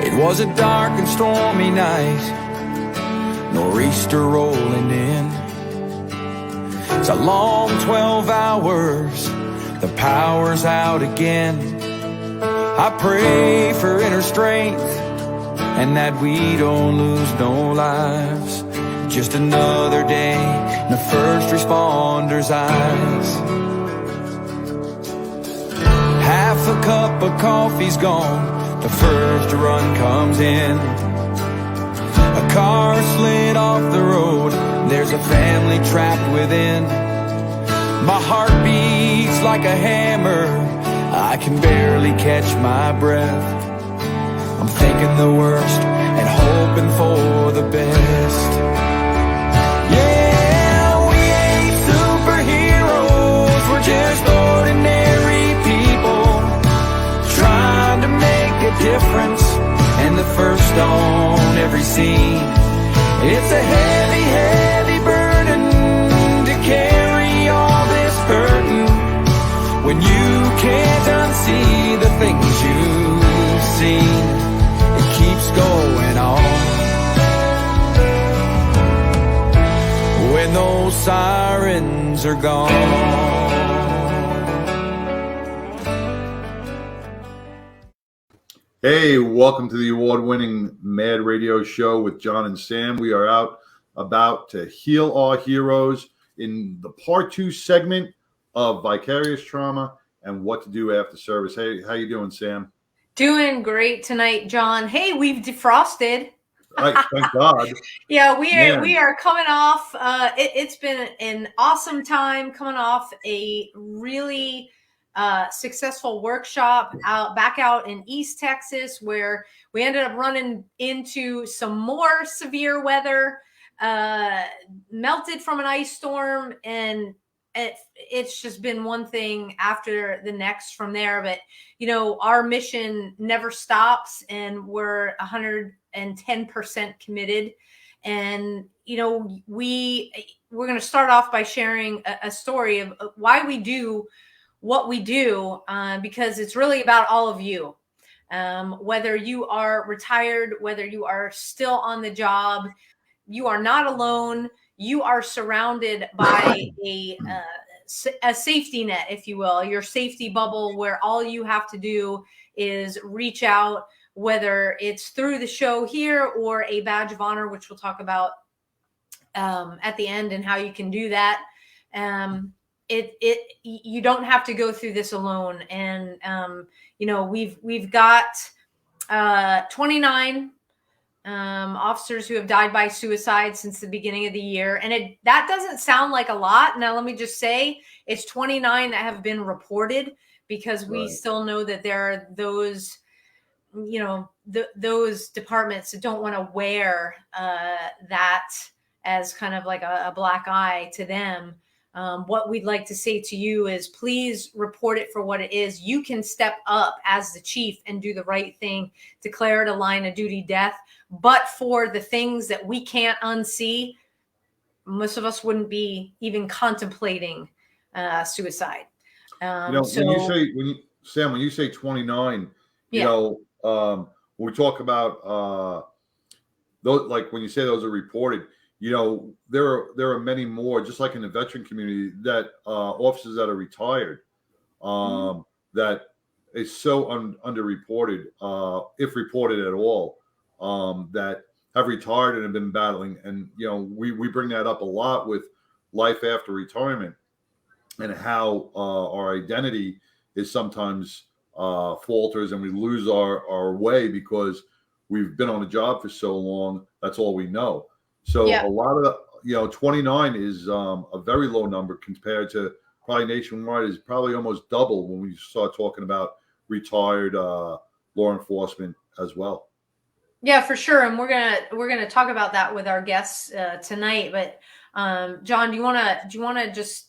It was a dark and stormy night, nor'easter rolling in. It's a long 12 hours, the power's out again. I pray for inner strength and that we don't lose no lives. Just another day in the first responders' eyes. Half a cup of coffee's gone, the first run comes in. A car slid off the road, there's a family trapped within. My heart beats like a hammer, I can barely catch my breath. I'm thinking the worst and hoping for the best. Yeah, we ain't superheroes, we're just ordinary people trying to make a difference, and the first on every scene. It's a heavy, heavy burden to carry all this burden when you can't unsee the things you've seen. It keeps going on when those sirens are gone. Hey, welcome to the award-winning Mad Radio Show with John and Sam. We are out about to heal our heroes in the part 2 segment of Vicarious Trauma and what to do after service. Hey, how you doing, Sam? Doing great tonight, John. Hey, we've defrosted. Thank God. Yeah, we are coming off. It's been an awesome time coming off a really successful workshop back out in East Texas, where we ended up running into some more severe weather, melted from an ice storm, and it's just been one thing after the next from there. But you know, our mission never stops, and we're 110% committed. And you know, we're going to start off by sharing a story of why we do what we do, because it's really about all of you. Whether you are retired, whether you are still on the job, you are not alone. You are surrounded by a safety net, if you will, your safety bubble, where all you have to do is reach out, whether it's through the show here or a badge of honor, which we'll talk about at the end and how you can do that. You don't have to go through this alone. And you know, we've got 29 officers who have died by suicide since the beginning of the year, and that doesn't sound like a lot. Now, let me just say, it's 29 that have been reported, because we still know that there are those, you know, those departments that don't want to wear that as kind of like a black eye to them. What we'd like to say to you is, please report it for what it is. You can step up as the chief and do the right thing, declare it a line of duty death. But for the things that we can't unsee, most of us wouldn't be even contemplating suicide. When you say 29, you know, when we talk about those, like when you say those are reported, you know, there are many more, just like in the veteran community, that officers that are retired, that is so underreported, if reported at all, that have retired and have been battling. And, you know, we bring that up a lot with life after retirement, and how our identity is sometimes falters, and we lose our way because we've been on the job for so long. That's all we know. So a lot of, 29 is a very low number compared to probably nationwide is probably almost double when we start talking about retired law enforcement as well. Yeah, for sure. And we're gonna talk about that with our guests tonight. But John, do you want to just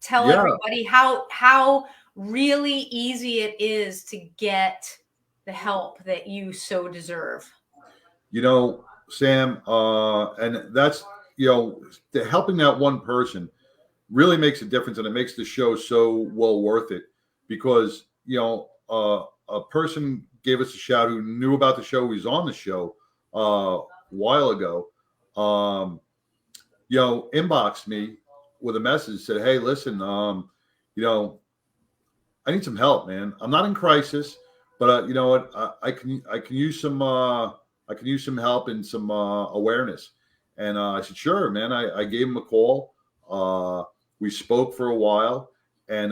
tell everybody how really easy it is to get the help that you so deserve? Sam, and that's, helping that one person really makes a difference, and it makes the show so well worth it, because, a person gave us a shout who knew about the show, who's on the show a while ago, inboxed me with a message, said, "Hey, listen, I need some help, man. I'm not in crisis, but you know what? I can use some help and some awareness." And I said, "Sure, man." I gave him a call. We spoke for a while, and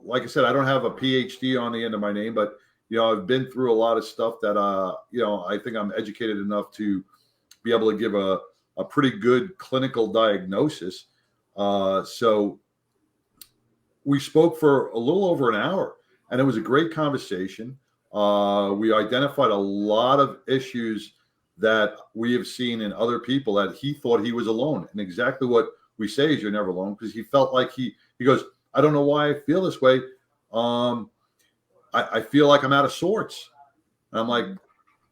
like I said, I don't have a PhD on the end of my name, but I've been through a lot of stuff that I think I'm educated enough to be able to give a pretty good clinical diagnosis. So we spoke for a little over an hour, and it was a great conversation. We identified a lot of issues that we have seen in other people, that he thought he was alone. And exactly what we say is, you're never alone, because he felt like he goes, "I don't know why I feel this way. I feel like I'm out of sorts." And I'm like,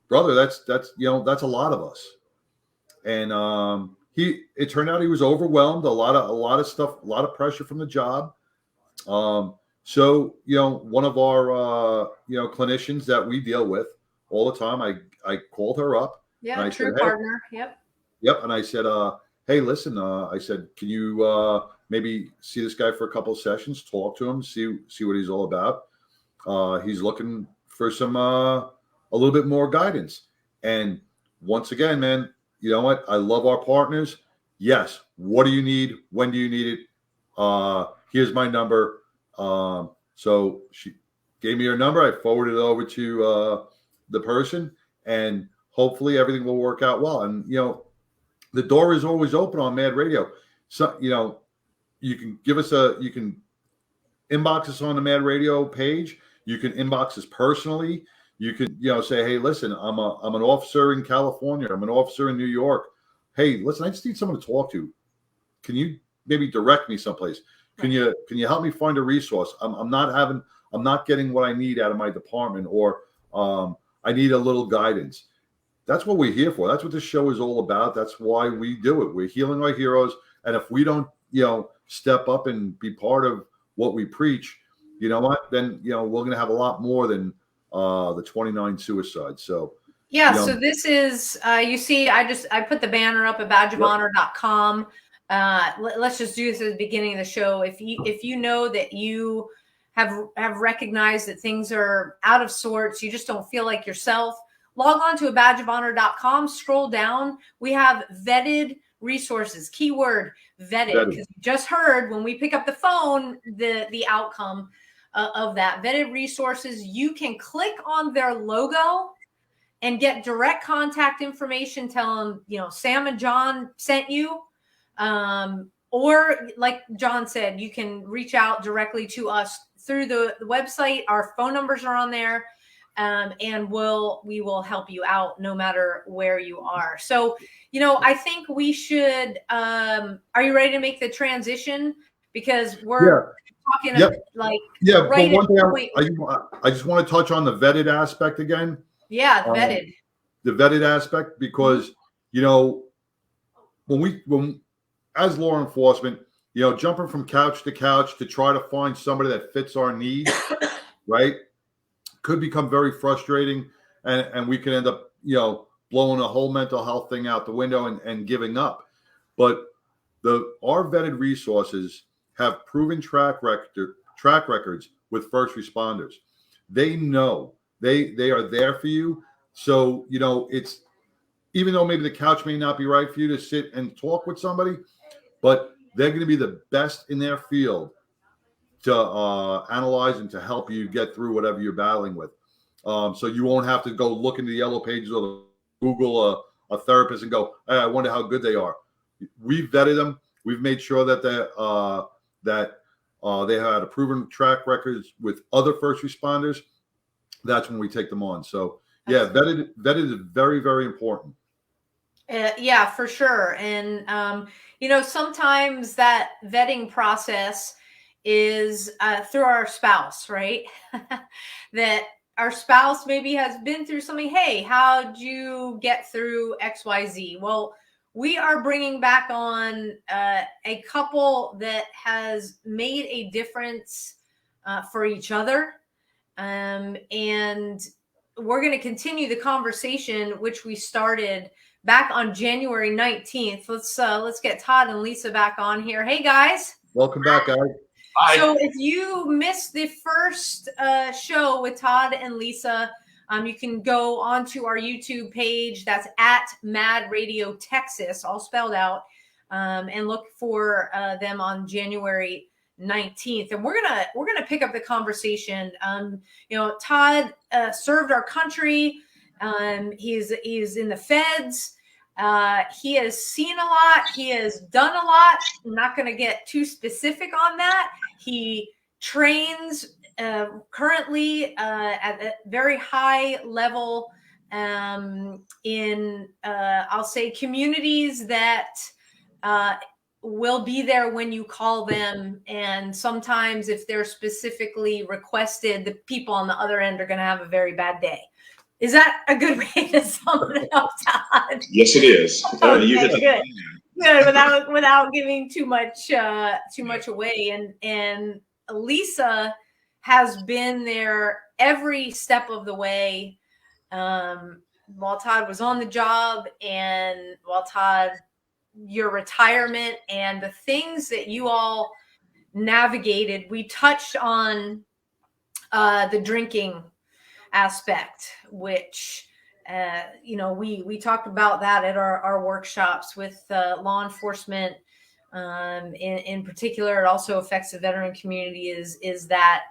"Brother, that's a lot of us." And it turned out he was overwhelmed, a lot of stuff, a lot of pressure from the job. So one of our clinicians that we deal with all the time, I called her up. Yeah, and I true said, partner. Hey, yep. And I said, "Hey, listen," I said, "Can you maybe see this guy for a couple of sessions, talk to him, see what he's all about? He's looking for some a little bit more guidance." And once again, man, you know what? I love our partners. Yes. What do you need? When do you need it? Here's my number. So she gave me her number. I forwarded it over to the person, and hopefully everything will work out well. And the door is always open on Mad Radio. So you can you can inbox us on the Mad Radio page. You can inbox us personally. You can say, "Hey, listen, I'm an officer in California. I'm an officer in New York. Hey, listen, I just need someone to talk to. Can you maybe direct me someplace? Can you help me find a resource? I'm not getting what I need out of my department, or I need a little guidance." That's what we're here for. That's what this show is all about. That's why we do it. We're healing our heroes, and if we don't step up and be part of what we preach, you know what? Then we're going to have a lot more than the 29 suicides. So so this is you see, I put the banner up at badgeofhonor.com. Let's just do this at the beginning of the show. If you know that you have recognized that things are out of sorts, you just don't feel like yourself, log on to badgeofhonor.com, scroll down. We have vetted resources, keyword vetted, because you just heard when we pick up the phone the outcome of that. Vetted resources. You can click on their logo and get direct contact information. Tell them, Sam and John sent you. Or like John said, you can reach out directly to us through the website. Our phone numbers are on there. And we will help you out no matter where you are. So, I think we should, are you ready to make the transition? Because we're talking about right one thing I just want to touch on the vetted aspect again. Yeah, vetted. The vetted aspect, because, when as law enforcement, jumping from couch to couch to try to find somebody that fits our needs, right, could become very frustrating, and we can end up, blowing the whole mental health thing out the window and giving up. But our vetted resources have proven track records with first responders. They know they are there for you. So, it's, even though maybe the couch may not be right for you to sit and talk with somebody, but they're going to be the best in their field to analyze and to help you get through whatever you're battling with. So you won't have to go look into the yellow pages or Google a therapist and go, "Hey, I wonder how good they are." We've vetted them. We've made sure that they had a proven track records with other first responders. That's when we take them on. So vetted is very, very important. Yeah, for sure. And, sometimes that vetting process is through our spouse, right? That our spouse maybe has been through something. Hey, how'd you get through XYZ? Well, we are bringing back on a couple that has made a difference for each other. And we're going to continue the conversation, which we started back on January 19th. Let's get Todd and Lisa back on here. Hey guys. Welcome back, guys. Hi. So if you missed the first show with Todd and Lisa, you can go onto our YouTube page. That's at Mad Radio Texas, all spelled out, and look for them on January 19th. And we're gonna pick up the conversation. Todd served our country. He's in the feds. He has seen a lot. He has done a lot. I'm not going to get too specific on that. He trains currently at a very high level in, I'll say, communities that will be there when you call them. And sometimes if they're specifically requested, the people on the other end are going to have a very bad day. Is that a good way to sum it up, Todd? Yes, it is. Okay, good. Without giving too much away. And Lisa has been there every step of the way while Todd was on the job, and while Todd, your retirement and the things that you all navigated. We touched on the drinking aspect, which we talked about that at our workshops with law enforcement in particular. It also affects the veteran community is that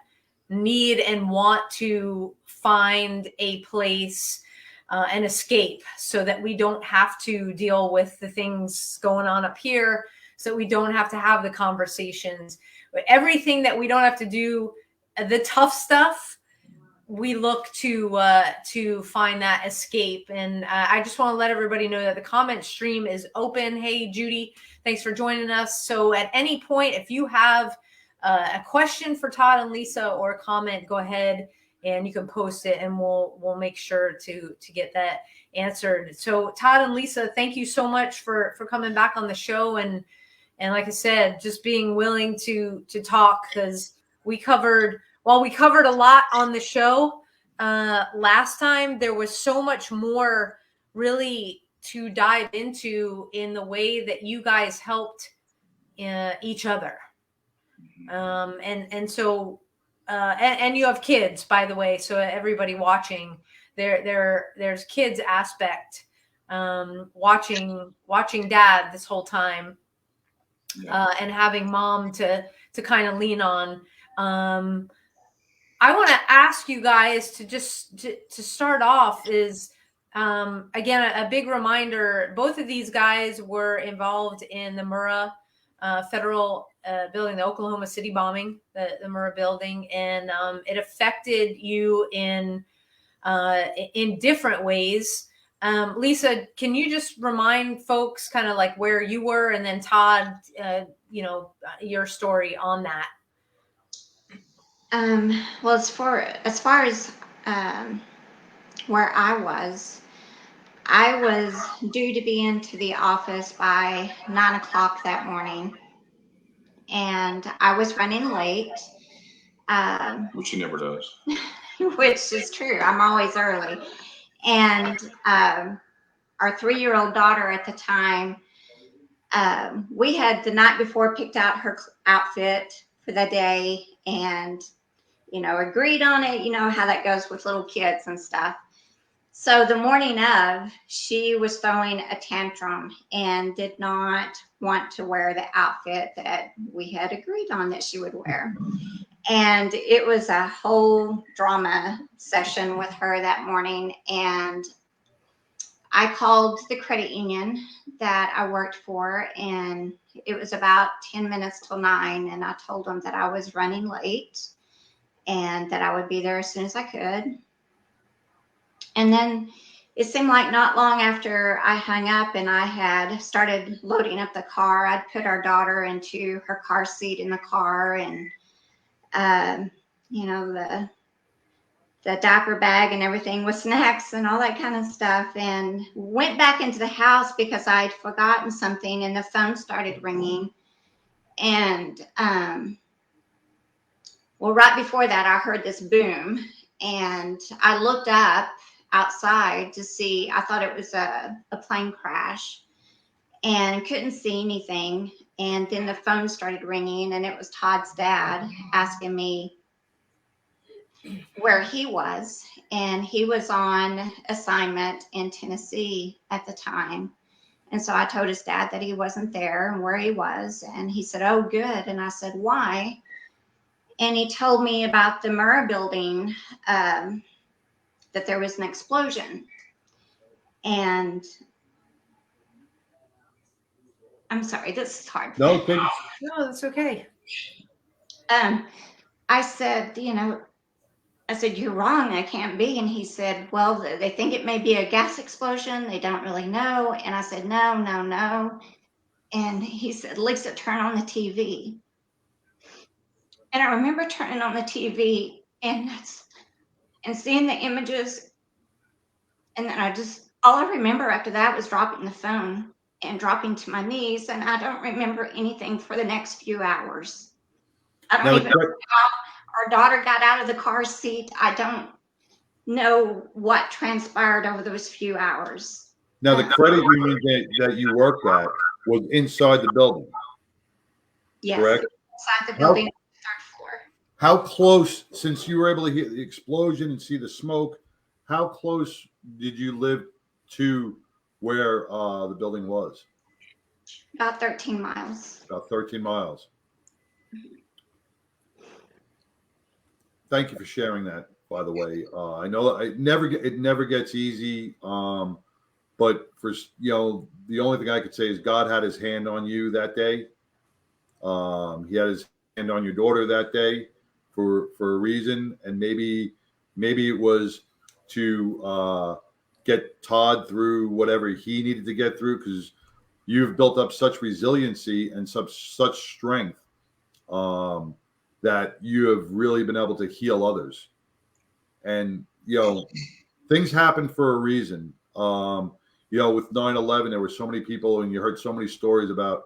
need and want to find a place, an escape, so that we don't have to deal with the things going on up here, so we don't have to have the conversations. But everything that we don't have to do, the tough stuff, we look to find that escape. And I just want to let everybody know that the comment stream is open. Hey, Judy, thanks for joining us. So at any point, if you have a question for Todd and Lisa or a comment, go ahead and you can post it, and we'll make sure to get that answered. So Todd and Lisa, thank you so much for coming back on the show. And like I said, just being willing to talk, because we covered a lot on the show last time. There was so much more really to dive into in the way that you guys helped each other. And so you have kids, by the way. So everybody watching, there's kids aspect, watching dad this whole time, and having mom to kind of lean on. I want to ask you guys to start off is, again, a big reminder. Both of these guys were involved in the Murrah federal building, the Oklahoma City bombing, the Murrah building. And it affected you in different ways. Lisa, can you just remind folks kind of like where you were, and then Todd, your story on that? Well, as far as where I was due to be into the office by 9 o'clock that morning, and I was running late. Which she never does. Which is true. I'm always early. And our 3-year-old daughter at the time, we had the night before picked out her outfit for the day, and agreed on it. You know how that goes with little kids and stuff. So the morning of, she was throwing a tantrum and did not want to wear the outfit that we had agreed on that she would wear. And it was a whole drama session with her that morning. And I called the credit union that I worked for, and it was about 10 minutes till 9. And I told them that I was running late and that I would be there as soon as I could. And then it seemed like not long after I hung up and I had started loading up the car, I'd put our daughter into her car seat in the car, and you know, the diaper bag and everything with snacks and all that kind of stuff, and went back into the house because I'd forgotten something, and the phone started ringing. And well, right before that, I heard this boom, and I looked up outside to see. I thought it was a plane crash, and couldn't see anything. And then the phone started ringing, and it was Todd's dad asking me where he was. And he was on assignment in Tennessee at the time. And so I told his dad that he wasn't there and where he was. And he said, "Oh, good." And I said, "Why?" And he told me about the Murrah building, that there was an explosion. And I'm sorry, this is hard. No, No, that's okay. I said, "You're wrong. I can't be." And he said, "Well, they think it may be a gas explosion. They don't really know." And I said, "No, no, no." And he said, "Lisa, turn on the TV." And I remember turning on the TV and seeing the images. And then all I remember after that was dropping the phone and dropping to my knees. And I don't remember anything for the next few hours. I don't even know how our daughter got out of the car seat. I don't know what transpired over those few hours. Now, the credit union that you worked at was inside the building. Yes, correct? Inside the building, on the third floor. How close, since you were able to hear the explosion and see the smoke, how close did you live to where the building was? About 13 miles. About 13 miles. Thank you for sharing that, by the way. I know it never gets easy, but for the only thing I could say is God had His hand on you that day. He had His hand on your daughter that day for a reason, and maybe it was to get Todd through whatever he needed to get through, because you've built up such resiliency and such strength that you have really been able to heal others. And things happen for a reason. With 9/11, there were so many people, and you heard so many stories about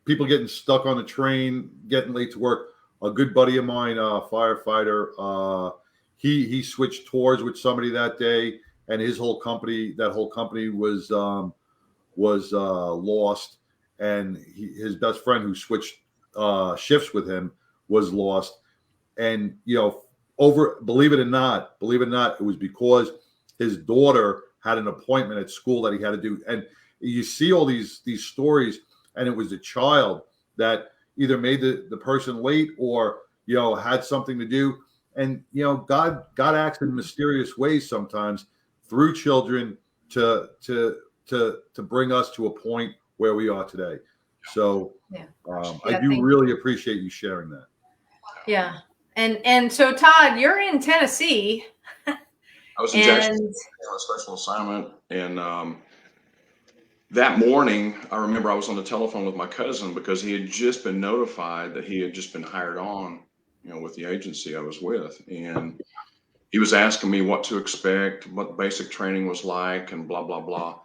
people getting stuck on the train, getting late to work. A good buddy of mine, a firefighter, he switched tours with somebody that day, and that whole company was lost, and his best friend who switched shifts with him was lost. And believe it or not, it was because his daughter had an appointment at school that he had to do. And you see all these stories, and it was a child that either made the person late or had something to do. And God acts in mysterious ways sometimes through children to bring us to a point where we are today. So I do really appreciate you sharing that. Yeah. And so Todd, you're in Tennessee. I was in Jackson on a special assignment, and that morning, I remember I was on the telephone with my cousin because he had just been notified that he had just been hired on, with the agency I was with. And he was asking me what to expect, what the basic training was like, and blah, blah, blah.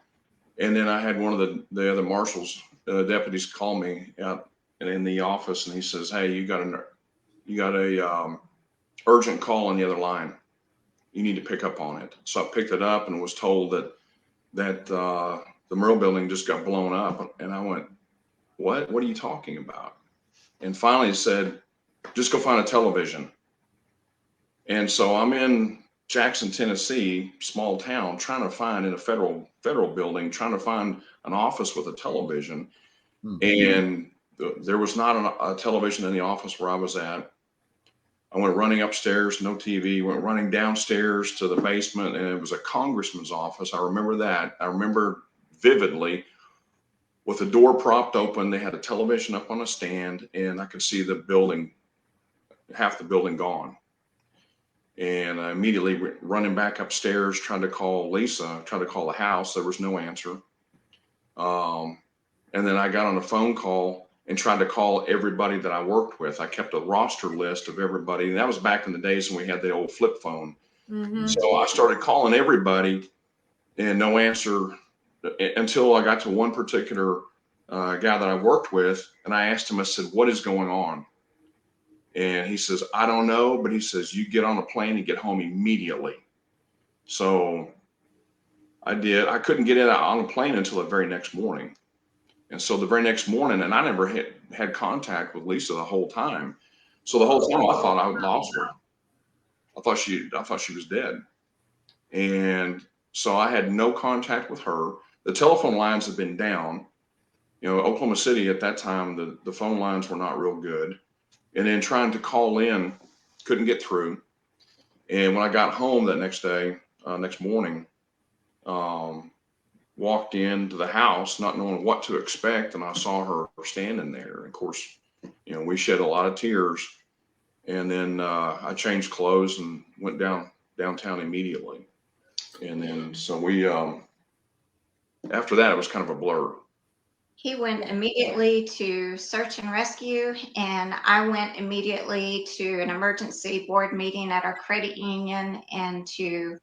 And then I had one of the other marshals, deputies, call me out in the office, and he says, "Hey, you got a urgent call on the other line. You need to pick up on it." So I picked it up and was told that the Murrah building just got blown up. And I went, "What? What are you talking about?" And finally he said, "Just go find a television." And so I'm in Jackson, Tennessee, small town, trying to find in a federal building, trying to find an office with a television. And there was not a television in the office where I was at. I went running upstairs, no TV, went running downstairs to the basement, and it was a congressman's office. I remember that. I remember vividly, with the door propped open, they had a television up on a stand, and I could see the building, half the building gone. And I immediately running back upstairs, trying to call Lisa, trying to call the house. There was no answer. And then I got on a phone call and tried to call everybody that I worked with. I kept a roster list of everybody. And that was back in the days when we had the old flip phone. Mm-hmm. So I started calling everybody and no answer until I got to one particular guy that I worked with. And I asked him, I said, what is going on? And he says, I don't know, but he says, you get on a plane and get home immediately. So I did. I couldn't get on a plane until the very next morning. And so the very next morning, and I never had contact with Lisa the whole time. So the whole time I thought I lost her. I thought she was dead. And so I had no contact with her. The telephone lines had been down. You know, Oklahoma City at that time, the phone lines were not real good. And then trying to call in, couldn't get through. And when I got home that next day, next morning, walked into the house not knowing what to expect, and I saw her standing there. And of course, you know, we shed a lot of tears. And then I changed clothes and went downtown immediately. And then so we after that, it was kind of a blur. He went immediately to search and rescue, and I went immediately to an emergency board meeting at our credit union and to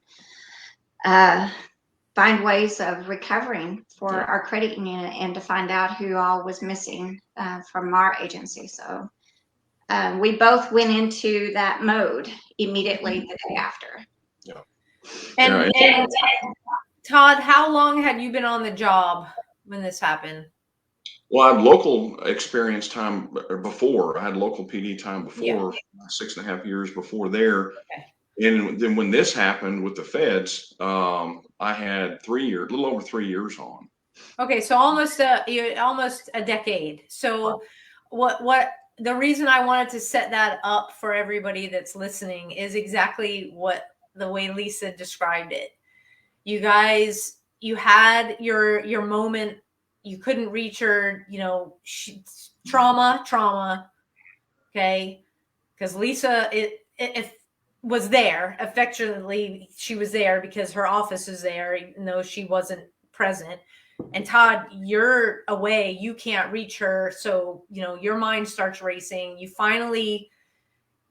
find ways of recovering for our credit union and to find out who all was missing from our agency. So we both went into that mode immediately the day after. Yeah. And Todd, how long had you been on the job when this happened? Well, I had local experience time before. I had local PD time before, 6.5 years before there. Okay. And then when this happened with the feds, I had a little over 3 years on. Okay, so almost a decade. So what the reason I wanted to set that up for everybody that's listening is exactly the way Lisa described it. You guys, you had your moment. You couldn't reach her, you know, trauma. Okay. Because Lisa, it was there affectionately. She was there because her office is there, even though she wasn't present. And Todd, you're away. You can't reach her. So, you know, your mind starts racing. You finally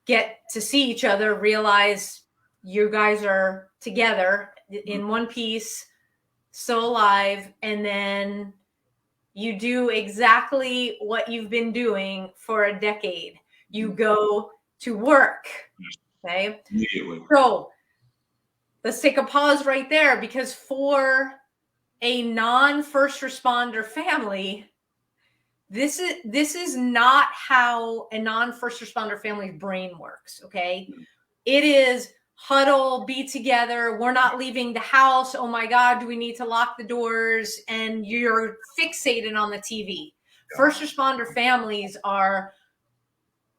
get to see each other, realize you guys are together in one piece, still alive. And then you do exactly what you've been doing for a decade. You go to work. Okay. Immediately. So let's take a pause right there, because for a non-first responder family, this is not how a non-first responder family's brain works. Okay. It is huddle, be together. We're not leaving the house. Oh my God, do we need to lock the doors? And you're fixated on the TV. First responder families are,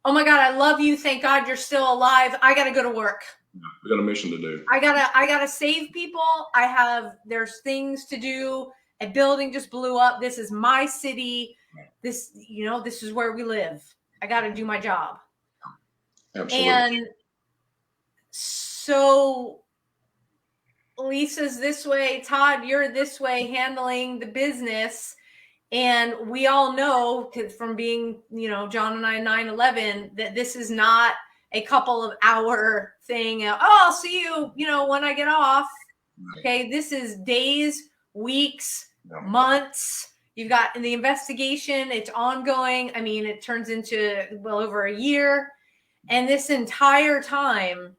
oh my God, I love you. Thank God you're still alive. I got to go to work. We got a mission to do. I gotta save people. There's things to do. A building just blew up. This is my city. This is where we live. I got to do my job. Absolutely. And so Lisa's this way, Todd, you're this way handling the business. And we all know from being, you know, John and I 9/11, that this is not a couple of hour thing. Oh, I'll see you, you know, when I get off. Okay. This is days, weeks, months. You've got the investigation. It's ongoing. I mean, it turns into well over a year. And this entire time,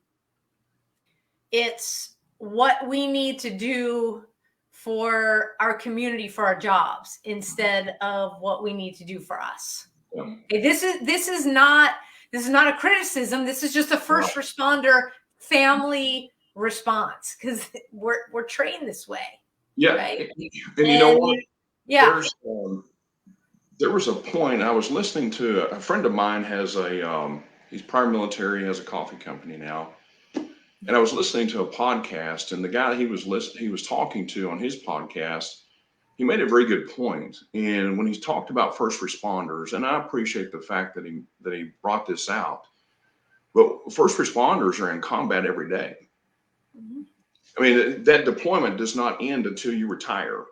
it's what we need to do for our community, for our jobs, instead of what we need to do for us. Okay, this is not a criticism. This is just a first responder family response, because we're trained this way. Yeah. Right? And you know what? Yeah. There was a point I was listening to a friend of mine he's prior military, has a coffee company now. And I was listening to a podcast, and the guy he was talking to on his podcast, he made a very good point. And when he talked about first responders, and I appreciate the fact that he brought this out, But first responders are in combat every day. I mean, that deployment does not end until you retire.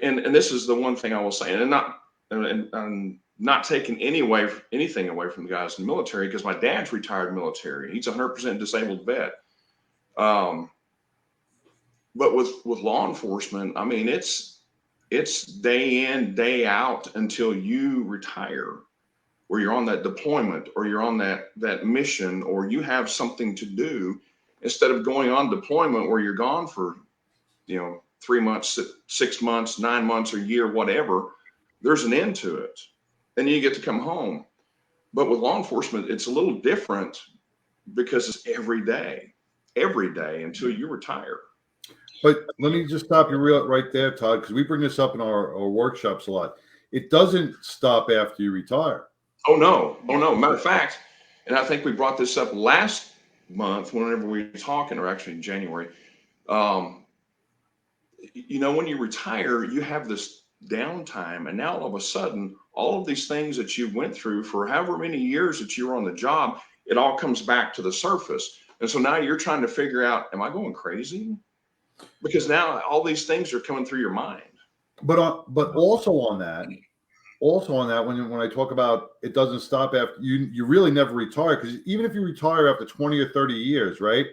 And this is the one thing I will say, and I'm not taking anything away from the guys in the military, because my dad's retired military. He's 100% disabled vet. But with law enforcement, I mean, it's day in, day out until you retire, or you're on that deployment, or you're on that mission, or you have something to do, instead of going on deployment where you're gone for, 3 months, 6 months, 9 months, a year, whatever. There's an end to it. Then you get to come home. But with law enforcement, it's a little different, because it's every day until you retire. But let me just stop you right there, Todd, because we bring this up in our workshops a lot. It doesn't stop after you retire. Oh, no. Matter of fact, and I think we brought this up last month whenever we were talking, or actually in January. When you retire, you have this downtime, and now all of a sudden, all of these things that you went through for however many years that you were on the job, it all comes back to the surface. And so now you're trying to figure out, am I going crazy? Because now all these things are coming through your mind. But also on that, when I talk about it doesn't stop after you really never retire, because even if you retire after 20 or 30 years, right?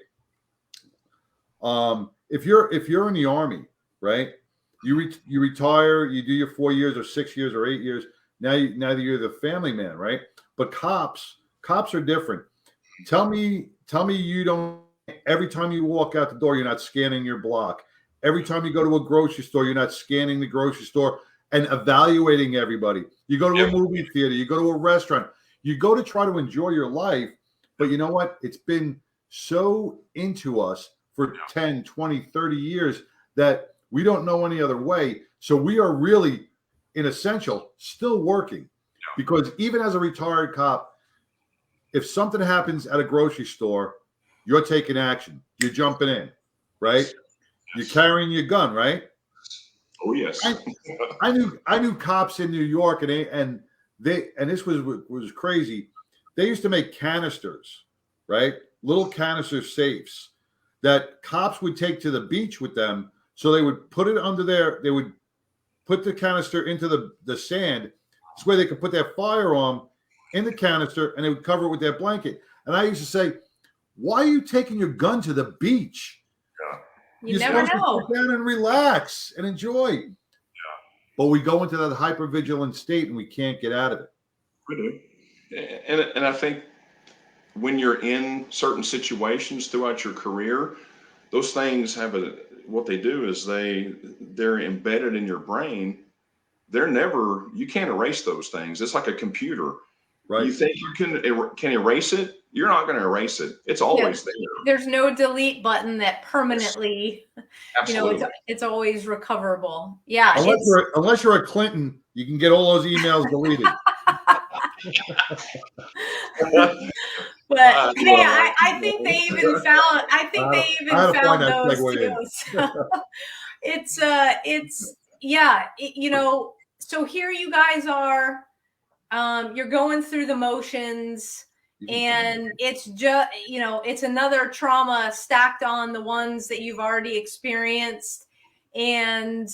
If you're in the Army, right? You retire, you do your 4 years or 6 years or 8 years. Now you're the family man, right? But cops are different. Tell me you don't. Every time you walk out the door, you're not scanning your block. Every time you go to a grocery store, you're not scanning the grocery store and evaluating everybody. You go to a movie theater, you go to a restaurant, you go to try to enjoy your life. But you know what? It's been so into us for 10, 20, 30 years that we don't know any other way. So we are really, in essential, still working. Because even as a retired cop, if something happens at a grocery store, you're taking action. You're jumping in, right? You're carrying your gun, right? Oh yes. I knew cops in New York, and this was crazy. They used to make canisters, right? Little canister safes that cops would take to the beach with them. So they would put it under they would put the canister into the sand. This way they could put their firearm in the canister, and they would cover it with their blanket. And I used to say, why are you taking your gun to the beach? You never know. To sit down and relax and enjoy. Yeah. But we go into that hypervigilant state and we can't get out of it. We do. And I think when you're in certain situations throughout your career, those things what they do is they're embedded in your brain. You can't erase those things. It's like a computer. Right. You think you can erase it? You're not going to erase it. It's always there. There's no delete button that permanently, Absolutely. It's always recoverable. Yeah. Unless you're a Clinton, you can get all those emails deleted. But hey, I think they even found those too. So so here you guys are. You're going through the motions, and it's just, it's another trauma stacked on the ones that you've already experienced. And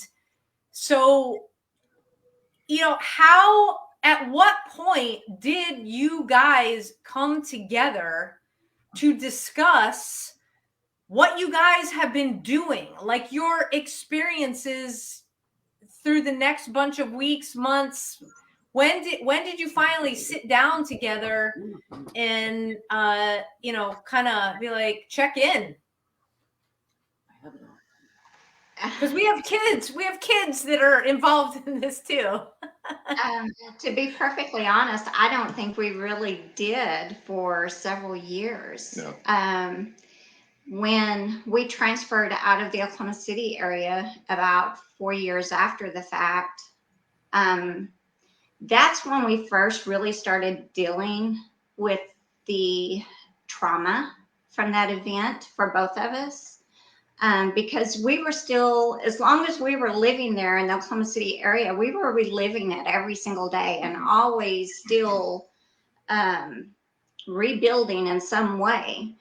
so, at what point did you guys come together to discuss what you guys have been doing, like your experiences through the next bunch of weeks, months? When did you finally sit down together and kind of be like, check in? Because we have kids that are involved in this too. To be perfectly honest, I don't think we really did for several years. No. When we transferred out of the Oklahoma City area about 4 years after the fact, that's when we first really started dealing with the trauma from that event for both of us. Because we were still, as long as we were living there in the Oklahoma City area, we were reliving it every single day and always still rebuilding in some way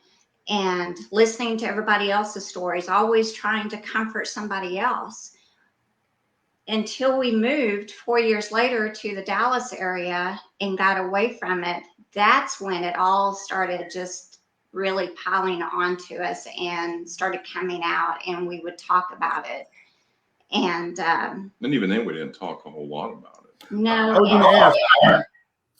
and listening to everybody else's stories, always trying to comfort somebody else. Until we moved 4 years later to the Dallas area and got away from it, that's when it all started just really piling onto us and started coming out, and we would talk about it. And even then, we didn't talk a whole lot about it. No.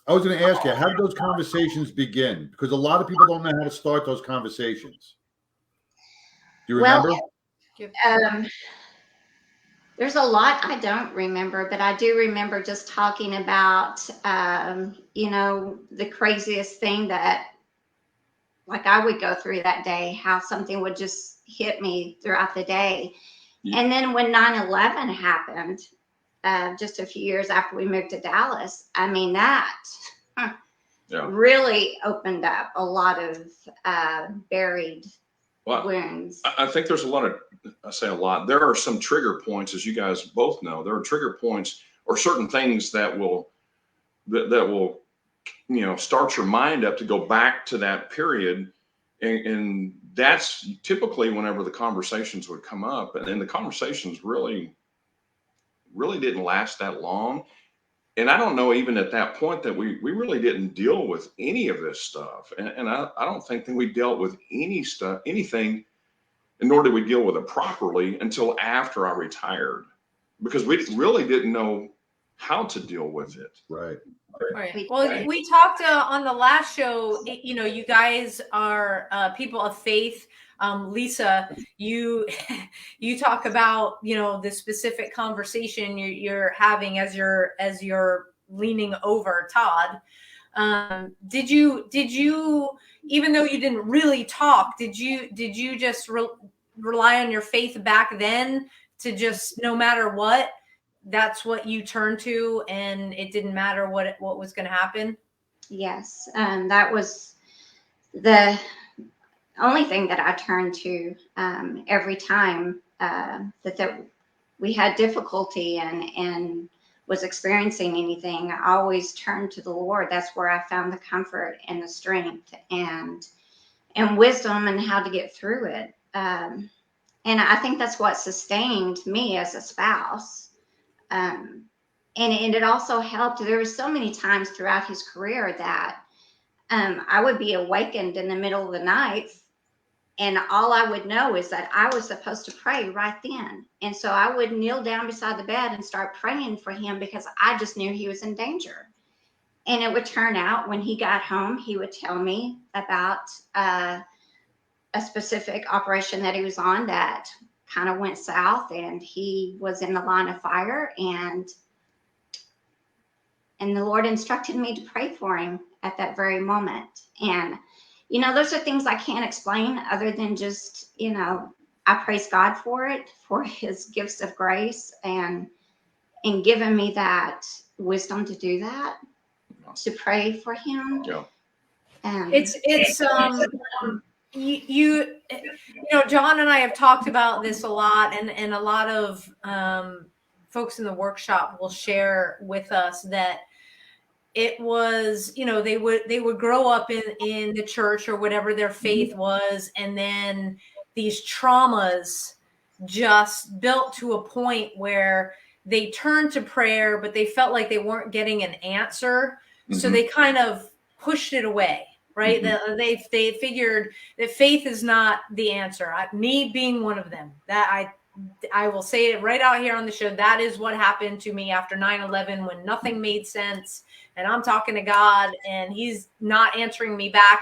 I was going to ask you, how did those conversations begin? Because a lot of people don't know how to start those conversations. Do you remember? There's a lot I don't remember, but I do remember just talking about, the craziest thing that, like, I would go through that day, how something would just hit me throughout the day. Yeah. And then when 9/11 happened, just a few years after we moved to Dallas, I mean, that really opened up a lot of buried wounds. I think there's a lot of, I say a lot, there are some trigger points, as you guys both know. There are trigger points or certain things that will start your mind up to go back to that period. And that's typically whenever the conversations would come up, and the conversations really didn't last that long. And I don't know, even at that point, that we really didn't deal with any of this stuff. And I don't think that we dealt with anything, and nor did we deal with it properly until after I retired, because we really didn't know how to deal with it. Right. Well, we talked on the last show, you guys are people of faith. Lisa, you talk about, the specific conversation you're having as you're leaning over Todd. Did you, even though you didn't really talk, did you just rely on your faith back then to just, no matter what, that's what you turned to, and it didn't matter what was going to happen? Yes. That was the only thing that I turned to every time that we had difficulty and was experiencing anything. I always turned to the Lord. That's where I found the comfort and the strength and wisdom and how to get through it. And I think that's what sustained me as a spouse. And it also helped. There were so many times throughout his career that I would be awakened in the middle of the night, and all I would know is that I was supposed to pray right then. And so I would kneel down beside the bed and start praying for him, because I just knew he was in danger. And it would turn out when he got home, he would tell me about a specific operation that he was on that kind of went south, and he was in the line of fire, and the Lord instructed me to pray for him at that very moment. And those are things I can't explain other than just, I praise God for it, for his gifts of grace and giving me that wisdom to do that, to pray for him. Yeah. John and I have talked about this a lot, and a lot of folks in the workshop will share with us that it was, they would grow up in the church or whatever their faith was, and then these traumas just built to a point where they turned to prayer, but they felt like they weren't getting an answer, so they kind of pushed it away. Right. They figured that faith is not the answer. Me being one of them, that I will say it right out here on the show. That is what happened to me after 9/11, when nothing made sense, and I'm talking to God and he's not answering me back.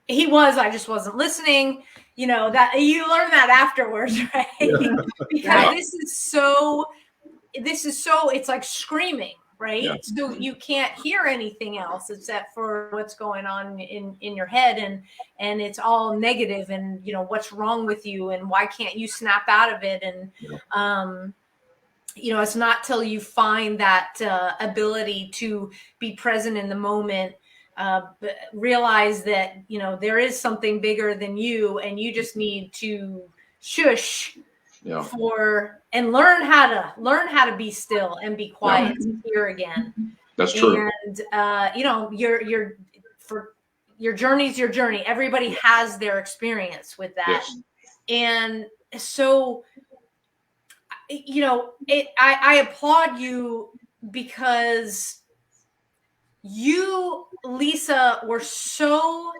I just wasn't listening. That you learn that afterwards, right? Yeah. Because this is so, it's like screaming. Right. Yeah. So you can't hear anything else except for what's going on in your head, and it's all negative, and what's wrong with you, and why can't you snap out of it? And it's not till you find that ability to be present in the moment, realize that there is something bigger than you, and you just need to shush. Yeah. And learn how to be still and be quiet to hear again. That's true. And you're for your journey's your journey. Everybody has their experience with that. Yes. And so, you know, I applaud you because you, Lisa, were so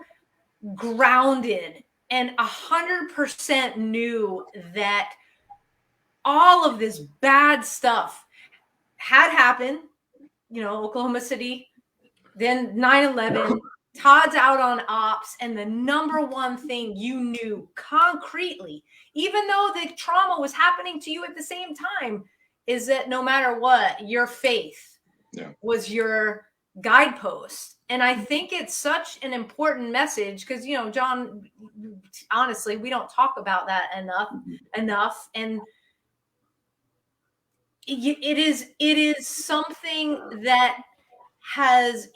grounded and 100% knew that all of this bad stuff had happened, you know, Oklahoma City, then 9/11, Todd's out on ops, and the number one thing you knew concretely, even though the trauma was happening to you at the same time, is that no matter what, your faith was your guidepost. And I think it's such an important message because, you know, John, honestly, we don't talk about that enough. And it is something that has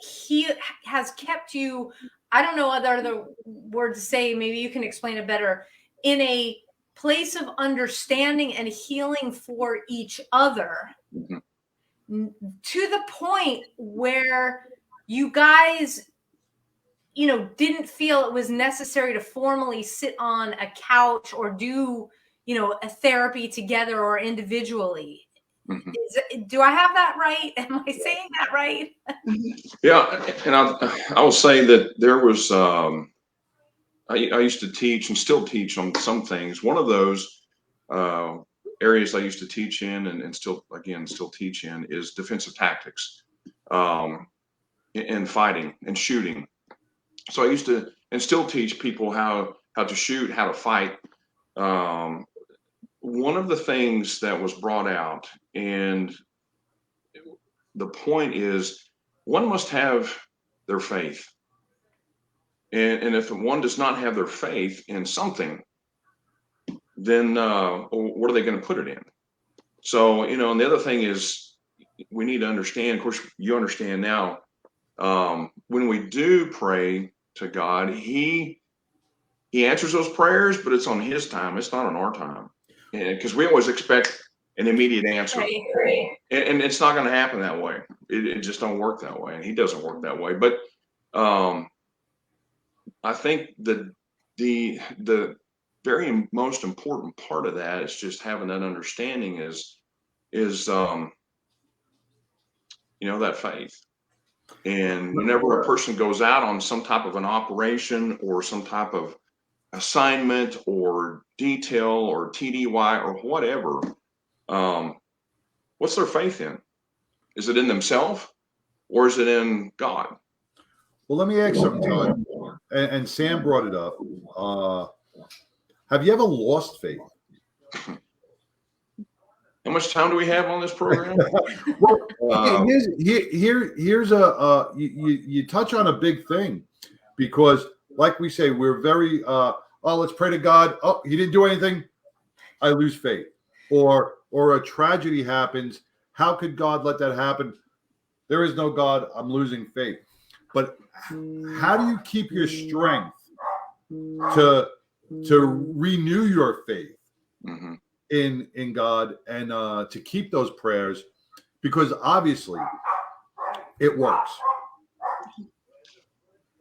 kept you, I don't know other word to say, maybe you can explain it better, in a place of understanding and healing for each other, to the point where you guys, you know, didn't feel it was necessary to formally sit on a couch or do, you know, a therapy together or individually. Do I have that right? Am I saying that right? Yeah, and I will say that there was I used to teach and still teach on some things. One of those areas I used to teach in and still teach in is defensive tactics, in fighting and shooting. So I used to and still teach people how to shoot, how to fight. One of the things that was brought out, and the point is, one must have their faith. And if one does not have their faith in something, then what are they going to put it in? So, you know, and the other thing is we need to understand, of course, you understand now, when we do pray to God, he answers those prayers, but it's on his time. It's not on our time. Because we always expect an immediate answer. Right. And it's not going to happen that way. It just don't work that way. And he doesn't work that way. But I think the very most important part of that is just having that understanding is you know, that faith. And whenever a person goes out on some type of an operation or some type of assignment or detail or TDY or whatever, what's their faith in? Is it in themselves or is it in God? Well, let me ask something, Todd. And Sam brought it up. Have you ever lost faith? How much time do we have on this program? Well, here's you touch on a big thing, because like we say, we're very let's pray to God. Oh, he didn't do anything, I lose faith. Or a tragedy happens. How could God let that happen? There is no God, I'm losing faith. But how do you keep your strength to renew your faith in God and to keep those prayers? Because obviously it works.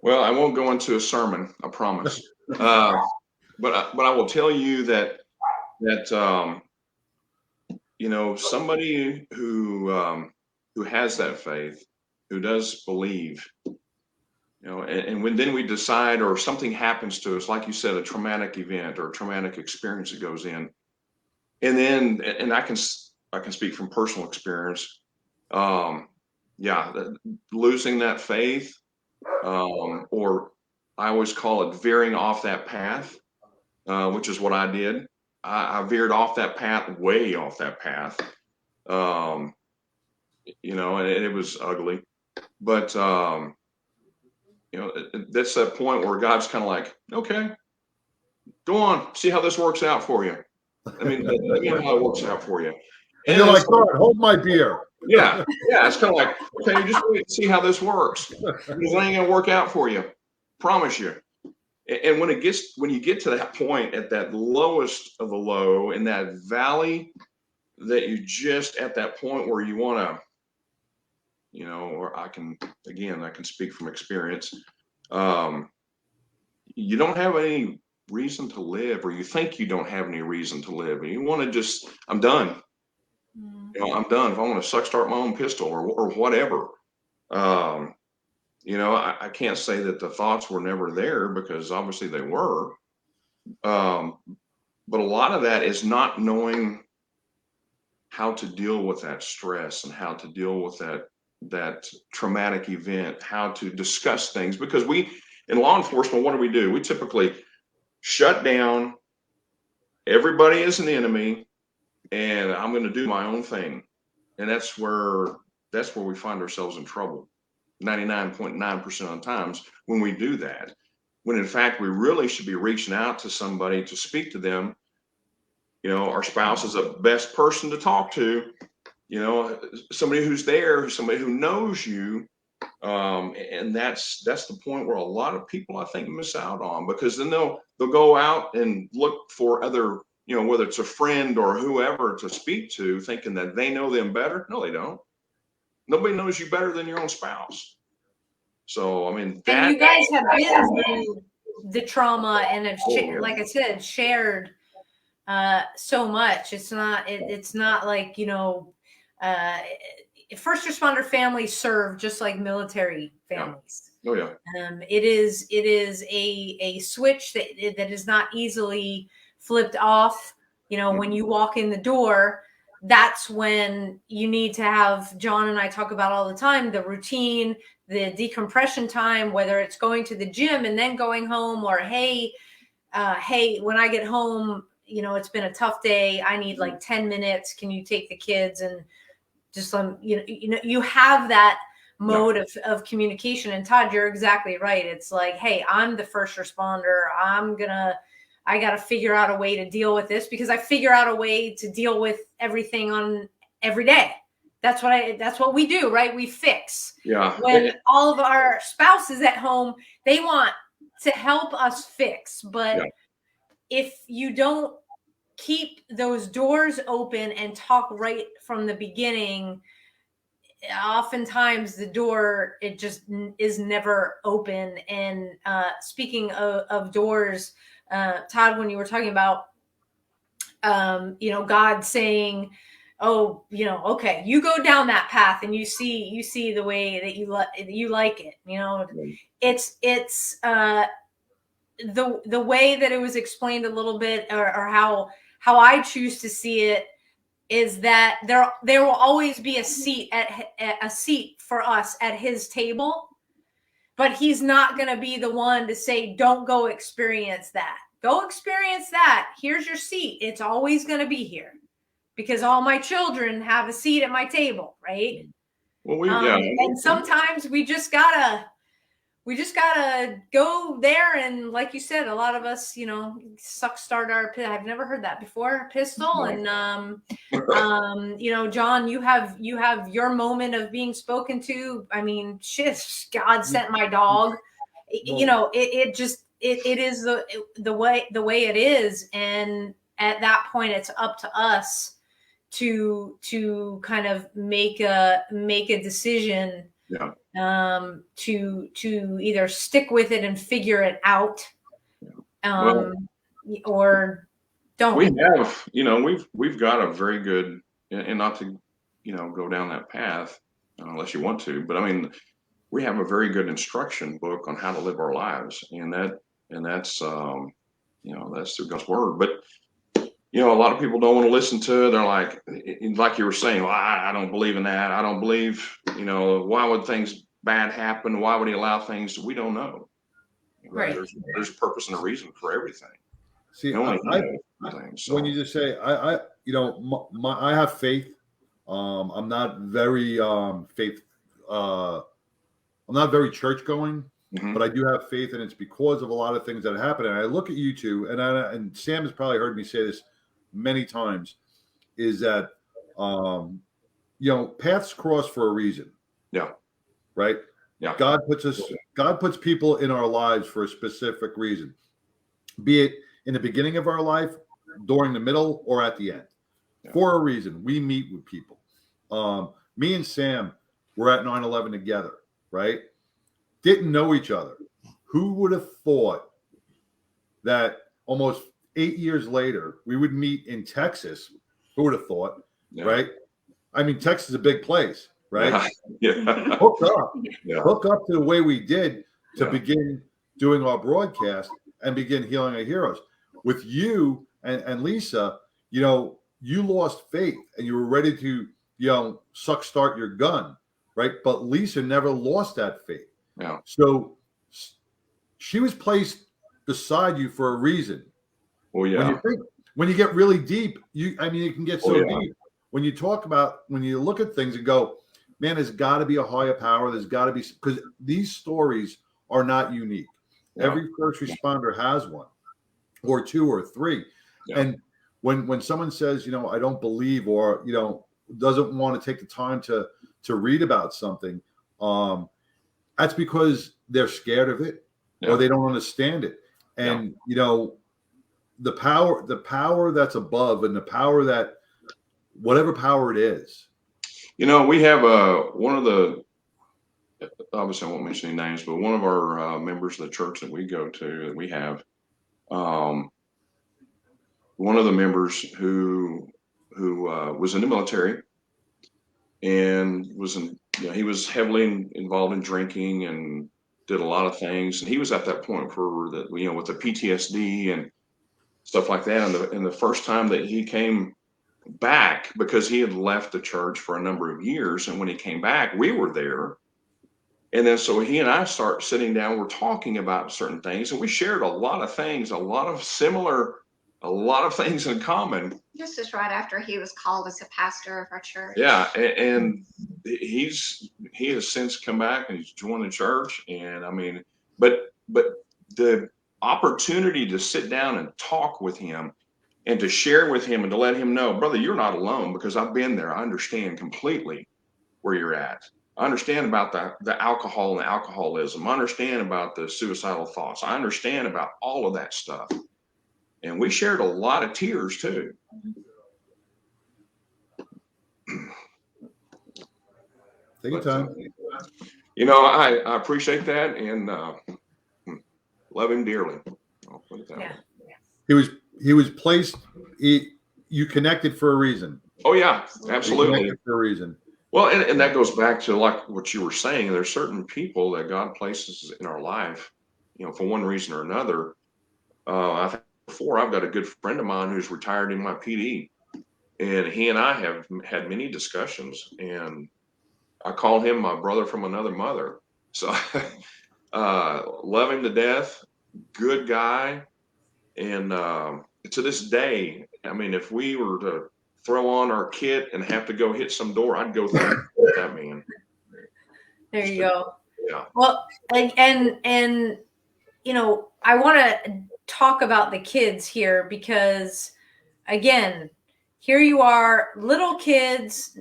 Well, I won't go into a sermon, I promise. But I will tell you that you know, somebody who has that faith, who does believe, you know, and when then we decide, or something happens to us, like you said, a traumatic event or a traumatic experience that goes in, and then, and I can speak from personal experience, losing that faith, or I always call it veering off that path, which is what I did. I veered off that path, way off that path, you know, and it was ugly, but you know, that's that point where God's kind of like, okay, go on, see how this works out for you. I mean, let me know how it works out for you. And you're like, God, hold my beer. Yeah, it's kind of like, okay, just wait and see how this works. It ain't gonna work out for you, promise you. And when you get to that point, at that lowest of the low, in that valley, that you just at that point where you want to, you know, or I can speak from experience. you don't have any reason to live, or you think you don't have any reason to live, and you want to just, I'm done. I'm done. If I want to start my own pistol or whatever, I can't say that the thoughts were never there, because obviously they were. But a lot of that is not knowing how to deal with that stress and how to deal with that traumatic event, how to discuss things. Because in law enforcement, what do? We typically shut down. Everybody is an enemy, and I'm going to do my own thing. And that's where we find ourselves in trouble 99.9% of the times when we do that. When in fact, we really should be reaching out to somebody to speak to them. Our spouse is the best person to talk to, somebody who's there, somebody who knows you. And that's the point where a lot of people, I think, miss out on, because then they'll go out and look for other, whether it's a friend or whoever to speak to, thinking that they know them better. No, they don't. Nobody knows you better than your own spouse. So, I mean, and you guys have been through the trauma and have, like I said, shared so much. It's not like, first responder families serve just like military families. Oh yeah. It is a switch that is not easily flipped off. When you walk in the door, that's when you need to have, John and I talk about all the time, the routine, the decompression time, whether it's going to the gym and then going home, or hey, when I get home, it's been a tough day. I need like 10 minutes. Can you take the kids and just you have that mode of communication. And Todd, you're exactly right. It's like, hey, I'm the first responder. I got to figure out a way to deal with this, because I figure out a way to deal with everything on every day. That's what we do, right? We fix. Yeah. When all of our spouses at home, they want to help us fix. But if you don't keep those doors open and talk right from the beginning, oftentimes the door, it just is never open. And speaking of doors, Todd, when you were talking about, God saying, oh, okay, you go down that path and you see the way that you like it. It's the way that it was explained a little bit, or how I choose to see it, is that there will always be a seat for us at his table, but he's not going to be the one to say, don't go experience that. Go experience that. Here's your seat. It's always going to be here, because all my children have a seat at my table, right? Well, and sometimes we just gotta go there, and like you said, a lot of us, start our. I've never heard that before, pistol. And John, you have your moment of being spoken to. I mean, shit, God sent my dog. It is the way it is, and at that point, it's up to us to kind of make a decision. Yeah. To either stick with it and figure it out, or don't. We have, we've got a very good, and not to, go down that path unless you want to, but I mean, we have a very good instruction book on how to live our lives, and that's through God's word. But a lot of people don't want to listen to it. They're like you were saying, well, I don't believe in that. I don't believe, why would things bad happen? Why would he allow things? We don't know. Right. There's purpose and a reason for everything. See, when you just say, I have faith. I'm not very faith. I'm not very church going, but I do have faith, and it's because of a lot of things that happen. And I look at you two, and Sam has probably heard me say this many times, is that paths cross for a reason. Yeah. Right. Yeah. God puts people in our lives for a specific reason, be it in the beginning of our life, during the middle, or at the end. Yeah. For a reason. We meet with people. Me and Sam were at 9/11 together, right? Didn't know each other. who would have thought that almost 8 years later we would meet in Texas? Who would have thought, right? I mean, Texas is a big place, right? Yeah. Hook up to the way we did to begin doing our broadcast and begin healing our heroes. With you and Lisa, you know, you lost faith and you were ready to, you know, start your gun, right? But Lisa never lost that faith. Yeah. So she was placed beside you for a reason. Well, yeah. When you get really deep, it can get so deep. When you look at things and go, man, there's got to be a higher power. There's got to be, because these stories are not unique. Yeah. Every first responder has one, or two, or three. Yeah. And when someone says, you know, I don't believe, or, you know, doesn't want to take the time to read about something, that's because they're scared of it, or they don't understand it. And you know, the power that's above, and the power that, whatever power it is. You know, we have one of the, obviously I won't mention any names, but one of our members of the church that we go to, that we have, one of the members who was in the military and he was heavily involved in drinking and did a lot of things. And he was at that point with the PTSD and stuff like that. And the first time that he came back, because he had left the church for a number of years, and when he came back, we were there. And then so he and I start sitting down, we're talking about certain things, and we shared a lot of things, a lot of things in common. This is right after he was called as a pastor of our church. Yeah, and he has since come back and he's joined the church. And I mean, but the opportunity to sit down and talk with him and to share with him and to let him know, brother, you're not alone, because I've been there. I understand completely where you're at. I understand about the alcohol and the alcoholism. I understand about the suicidal thoughts. I understand about all of that stuff. And we shared a lot of tears too. Take your time. You know, I appreciate that, and love him dearly. I'll put it that way. He was placed. You connected for a reason. Oh yeah, absolutely. For a reason. Well, and that goes back to like what you were saying. There's certain people that God places in our life, you know, for one reason or another. I think before, I've got a good friend of mine who's retired in my PD, and he and I have had many discussions, and I call him my brother from another mother. So love him to death, good guy. And to this day, I mean, if we were to throw on our kit and have to go hit some door, I'd go through that man. There you go. Yeah. Well, and you know, I want to talk about the kids here, because again, here you are, little kids,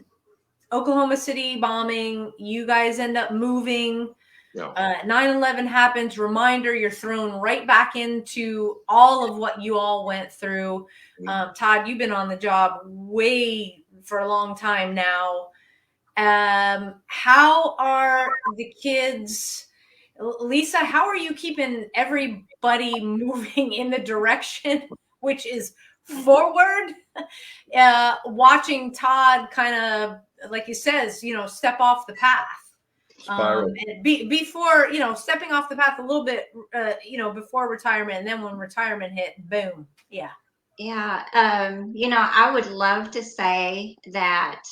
Oklahoma City bombing, you guys end up moving. Yeah. 9/11 happens. Reminder, you're thrown right back into all of what you all went through. Todd, you've been on the job for a long time now. How are the kids? Lisa, how are you keeping everybody moving in the direction which is forward? Watching Todd kind of, like he says, you know, step off the path. Before, you know, stepping off the path a little bit, you know, before retirement, and then when retirement hit, boom. Yeah. Yeah. You know, I would love to say that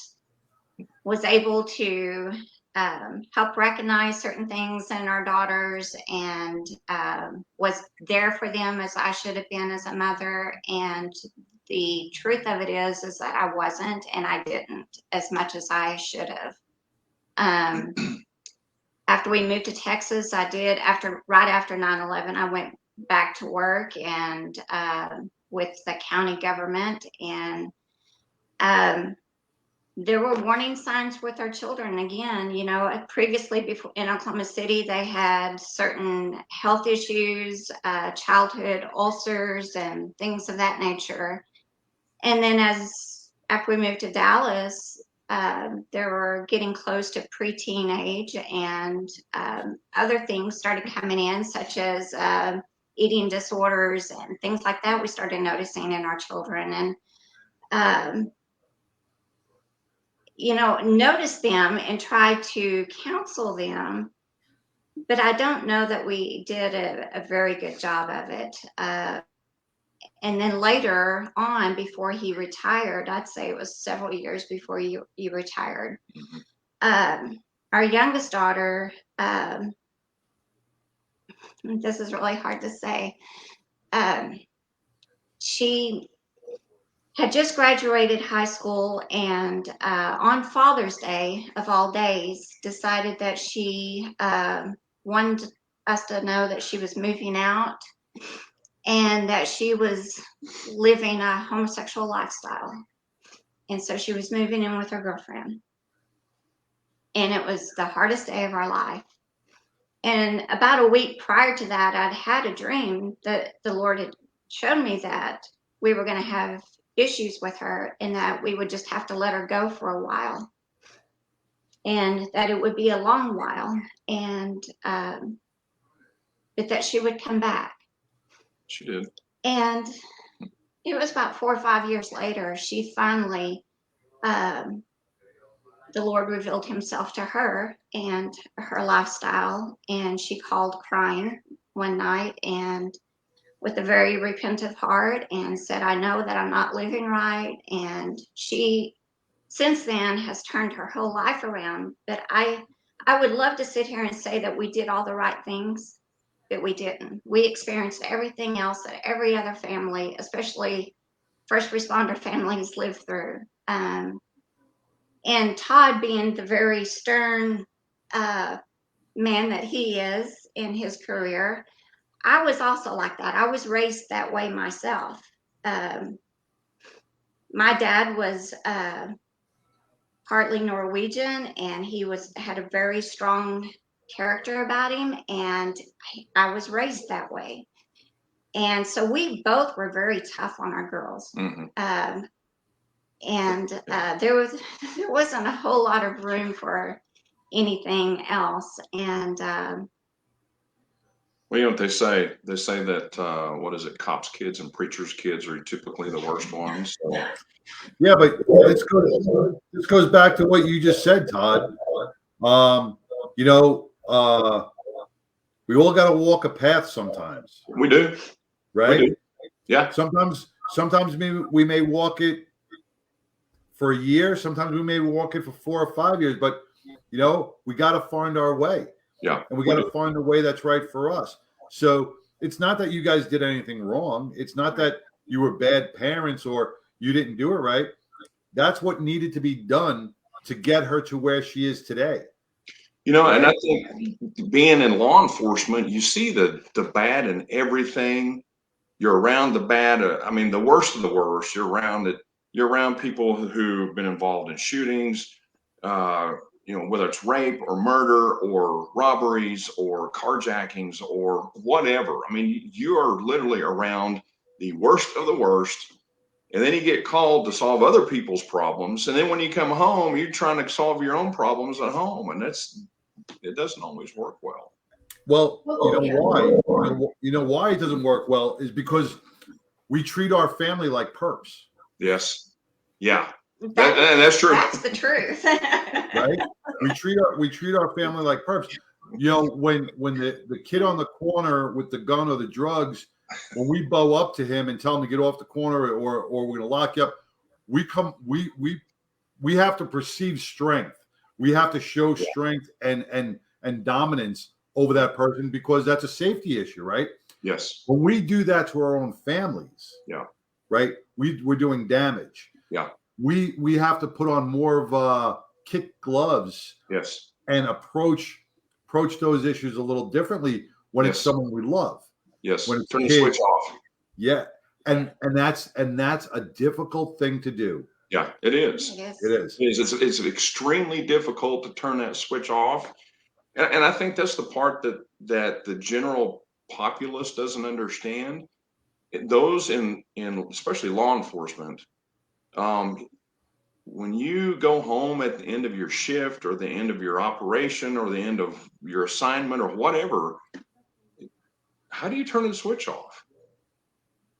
was able to help recognize certain things in our daughters, and was there for them as I should have been as a mother. And the truth of it is that I wasn't, and I didn't as much as I should have. After we moved to Texas, right after 9/11, I went back to work and with the county government, and there were warning signs with our children. Again, you know, previously before in Oklahoma City, they had certain health issues, childhood ulcers and things of that nature. And then after we moved to Dallas, they were getting close to preteen age, and other things started coming in, such as eating disorders and things like that. We started noticing in our children, and notice them and try to counsel them. But I don't know that we did a very good job of it. And then later on, before he retired, I'd say it was several years before he retired, our youngest daughter, this is really hard to say, she had just graduated high school, and on Father's Day, of all days, decided that she wanted us to know that she was moving out and that she was living a homosexual lifestyle. And so she was moving in with her girlfriend. And it was the hardest day of our life. And about a week prior to that, I'd had a dream that the Lord had shown me that we were going to have issues with her, and that we would just have to let her go for a while, and that it would be a long while, and but that she would come back. She did. And it was about 4 or 5 years later, she finally, the Lord revealed himself to her and her lifestyle, and she called crying one night, and with a very repentant heart, and said, I know that I'm not living right. And she, since then, has turned her whole life around. But I would love to sit here and say that we did all the right things, but we didn't. We experienced everything else that every other family, especially first responder families, live through. And Todd, being the very stern man that he is in his career, I was also like that. I was raised that way myself. My dad was partly Norwegian, and he had a very strong character about him, and I was raised that way. And so we both were very tough on our girls. And there wasn't a whole lot of room for anything else. And well, you know what they say? They say that what is it? Cops' kids and preachers' kids are typically the worst ones. So. Yeah, but this goes back to what you just said, Todd. We all got to walk a path sometimes. We do, right? We do. Yeah. Sometimes we may walk it for a year. Sometimes we may walk it for 4 or 5 years. But we got to find our way. Yeah. And we got to find a way that's right for us. So it's not that you guys did anything wrong. It's not that you were bad parents or you didn't do it right. That's what needed to be done to get her to where she is today. And I think being in law enforcement, you see the bad in everything. You're around the bad. I mean, the worst of the worst. You're around it. You're around people who've been involved in shootings, whether it's rape or murder or robberies or carjackings or whatever. I mean, you are literally around the worst of the worst. And then you get called to solve other people's problems. And then when you come home, you're trying to solve your own problems at home. And it doesn't always work well. Well, why? Why it doesn't work well is because we treat our family like perps. Yes. Yeah. That's true. That's the truth. Right? We treat our family like perps. When the kid on the corner with the gun or the drugs, when we bow up to him and tell him to get off the corner or we're going to lock you up, we have to perceive strength. We have to show strength and dominance over that person because that's a safety issue, right? Yes. When we do that to our own families, right, we're doing damage. Yeah. We have to put on more of kid gloves. Yes. And approach those issues a little differently when it's someone we love. Yes. When it's turn the switch off. Yeah. And that's a difficult thing to do. Yeah, it is. It is. It's extremely difficult to turn that switch off. And I think that's the part that the general populace doesn't understand. Those in especially law enforcement, when you go home at the end of your shift or the end of your operation or the end of your assignment or whatever, how do you turn the switch off?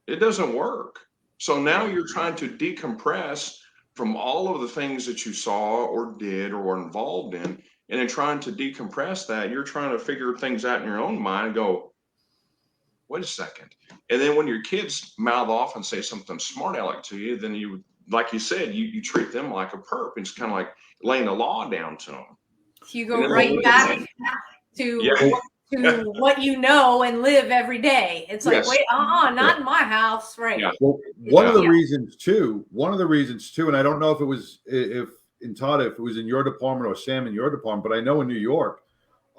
It doesn't work. So now you're trying to decompress from all of the things that you saw or did or were involved in. And in trying to decompress that, you're trying to figure things out in your own mind and go, wait a second. And then when your kids mouth off and say something smart aleck to you, then you, like you said, you treat them like a perp. It's kind of like laying the law down to them. You go right back to what you know and live every day. It's like, wait, not in my house, right? Yeah. Well, one of the reasons too, and I don't know if it was if it was in your department or Sam in your department, but I know in New York,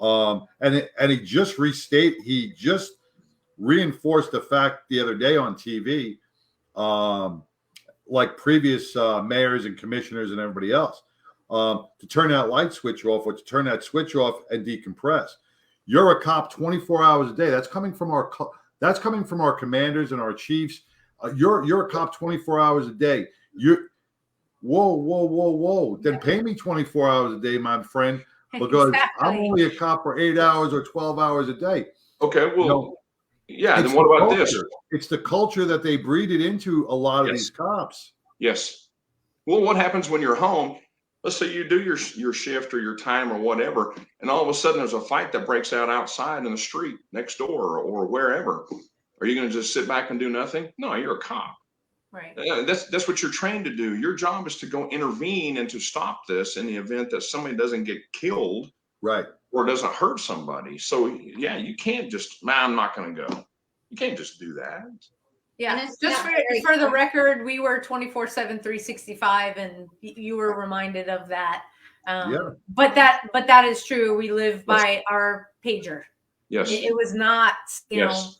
and he just reinforced the fact the other day on TV, like previous mayors and commissioners and everybody else, to turn that light switch off or to turn that switch off and decompress. You're a cop 24 hours a day. That's coming from our commanders and our chiefs. You're a cop 24 hours a day. Whoa. Then pay me 24 hours a day, my friend, because I'm only a cop for 8 hours or 12 hours a day. Okay, well, then what about this? It's the culture that they breed it into a lot of these cops. Yes. Well, what happens when you're home? Let's say you do your shift or your time or whatever, and all of a sudden there's a fight that breaks out outside in the street next door or wherever. Are you going to just sit back and do nothing? No, you're a cop. Right. That's what you're trained to do. Your job is to go intervene and to stop this in the event that somebody doesn't get killed, right, or doesn't hurt somebody. So you can't just, I'm not going to go. You can't just do that. Yeah, just for the record, we were 24/7, 365, and you were reminded of that. But that is true. We live by our pager. Yes, it was not. You know,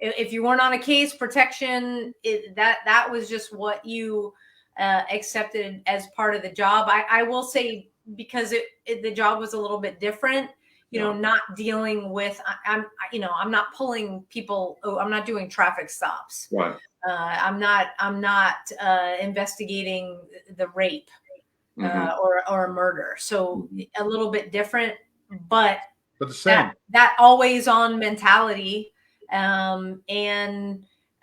if you weren't on a case, protection. That was just what you accepted as part of the job. I will say, because the job was a little bit different. You know, not dealing with, I'm not pulling people. I'm not doing traffic stops. Right. I'm not investigating the rape or a murder. So a little bit different, but the same. That always on mentality. And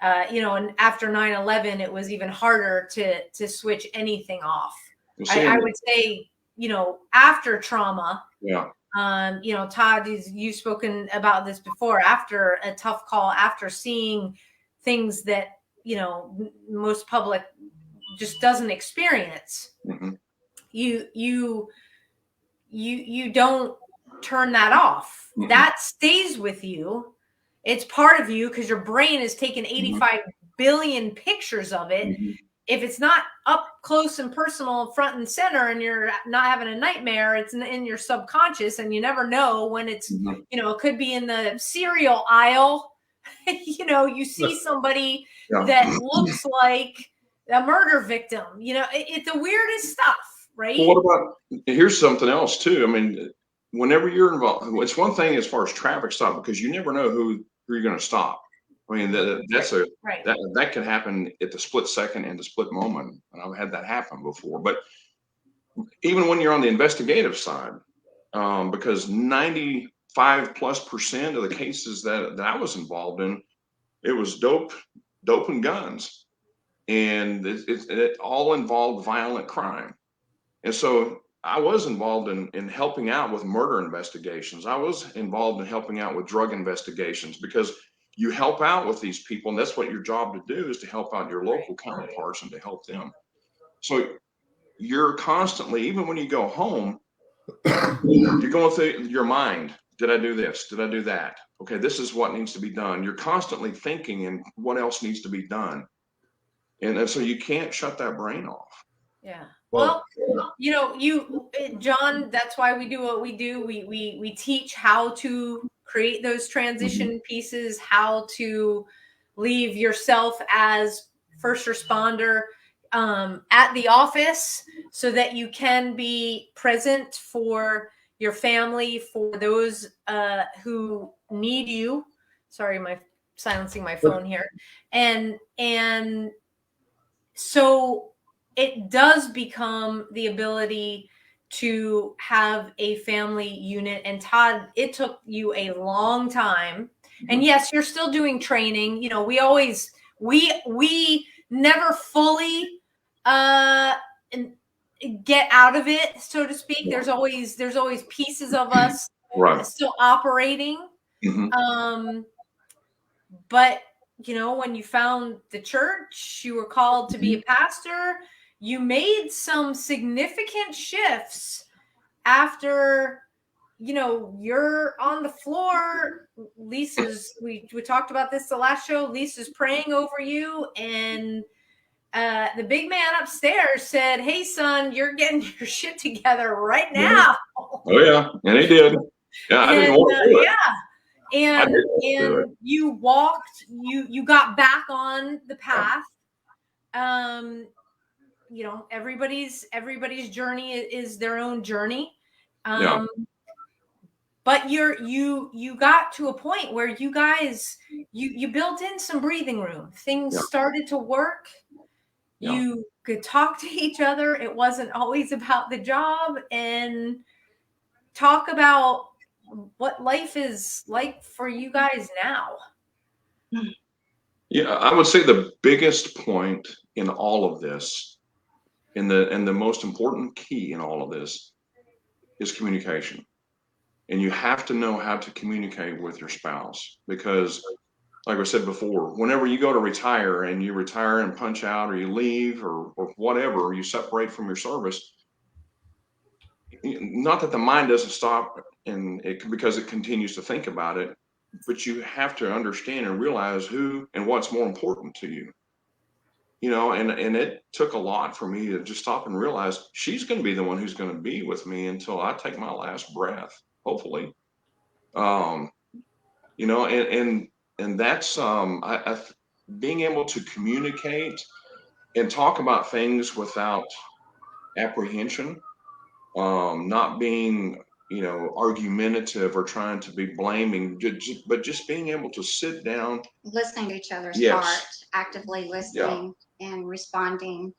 after 9/11, it was even harder to switch anything off. I would say, after trauma. Yeah. Todd, you've spoken about this before. After a tough call, after seeing things that most public just doesn't experience, you don't turn that off. That stays with you. It's part of you because your brain has taken 85 billion pictures of it. If it's not up close and personal, front and center, and you're not having a nightmare, it's in your subconscious, and you never know when it's, it could be in the cereal aisle. You see somebody that looks like a murder victim. It's the weirdest stuff, right? Well, what about, here's something else too. I mean, whenever you're involved, it's one thing as far as traffic stop, because you never know who you're going to stop. I mean, that can happen at the split second and the split moment. And I've had that happen before. But even when you're on the investigative side, because 95+% of the cases that I was involved in, it was dope and guns. And it all involved violent crime. And so I was involved in helping out with murder investigations. I was involved in helping out with drug investigations, because you help out with these people, and that's what your job to do, is to help out your local counterparts and to help them. So you're constantly, even when you go home, you're going through your mind. Did I do this? Did I do that? Okay, this is what needs to be done. You're constantly thinking and what else needs to be done. And so you can't shut that brain off. Yeah. Well, John, that's why we do what we do. We teach how to create those transition pieces, how to leave yourself as first responder at the office so that you can be present for your family, for those who need you. Sorry, silencing my phone here. And so it does become the ability to have a family unit. And Todd, it took you a long time. And yes, you're still doing training. You know, we never fully get out of it, so to speak. There's always pieces of us still operating. But you know, when you found the church, you were called to be a pastor. You made some significant shifts after, you know, you're on the floor. Lisa's, we talked about this the last show. Lisa's praying over you, and the big man upstairs said, "Hey, son, you're getting your shit together right now." Oh yeah, and he did. Yeah, I didn't want to do it. Yeah, and you walked. You got back on the path. You know, everybody's journey is their own journey. But you got to a point where you guys you built in some breathing room. Things started to work. You could talk to each other. It wasn't always about the job, and talk about what life is like for you guys now. Yeah, I would say the biggest point in all of this, and the most important key in all of this, is communication. And you have to know how to communicate with your spouse, because like I said before, whenever you go to retire and you retire and punch out, or you leave, or whatever, or you separate from your service, not that the mind doesn't stop because it continues to think about it, but you have to understand and realize who and what's more important to you. You know, and it took a lot for me to just stop and realize she's going to be the one who's going to be with me until I take my last breath, hopefully. You know, and that's being able to communicate and talk about things without apprehension, not being, you know, argumentative or trying to be blaming, but just being able to sit down, listening to each other's heart, actively listening and responding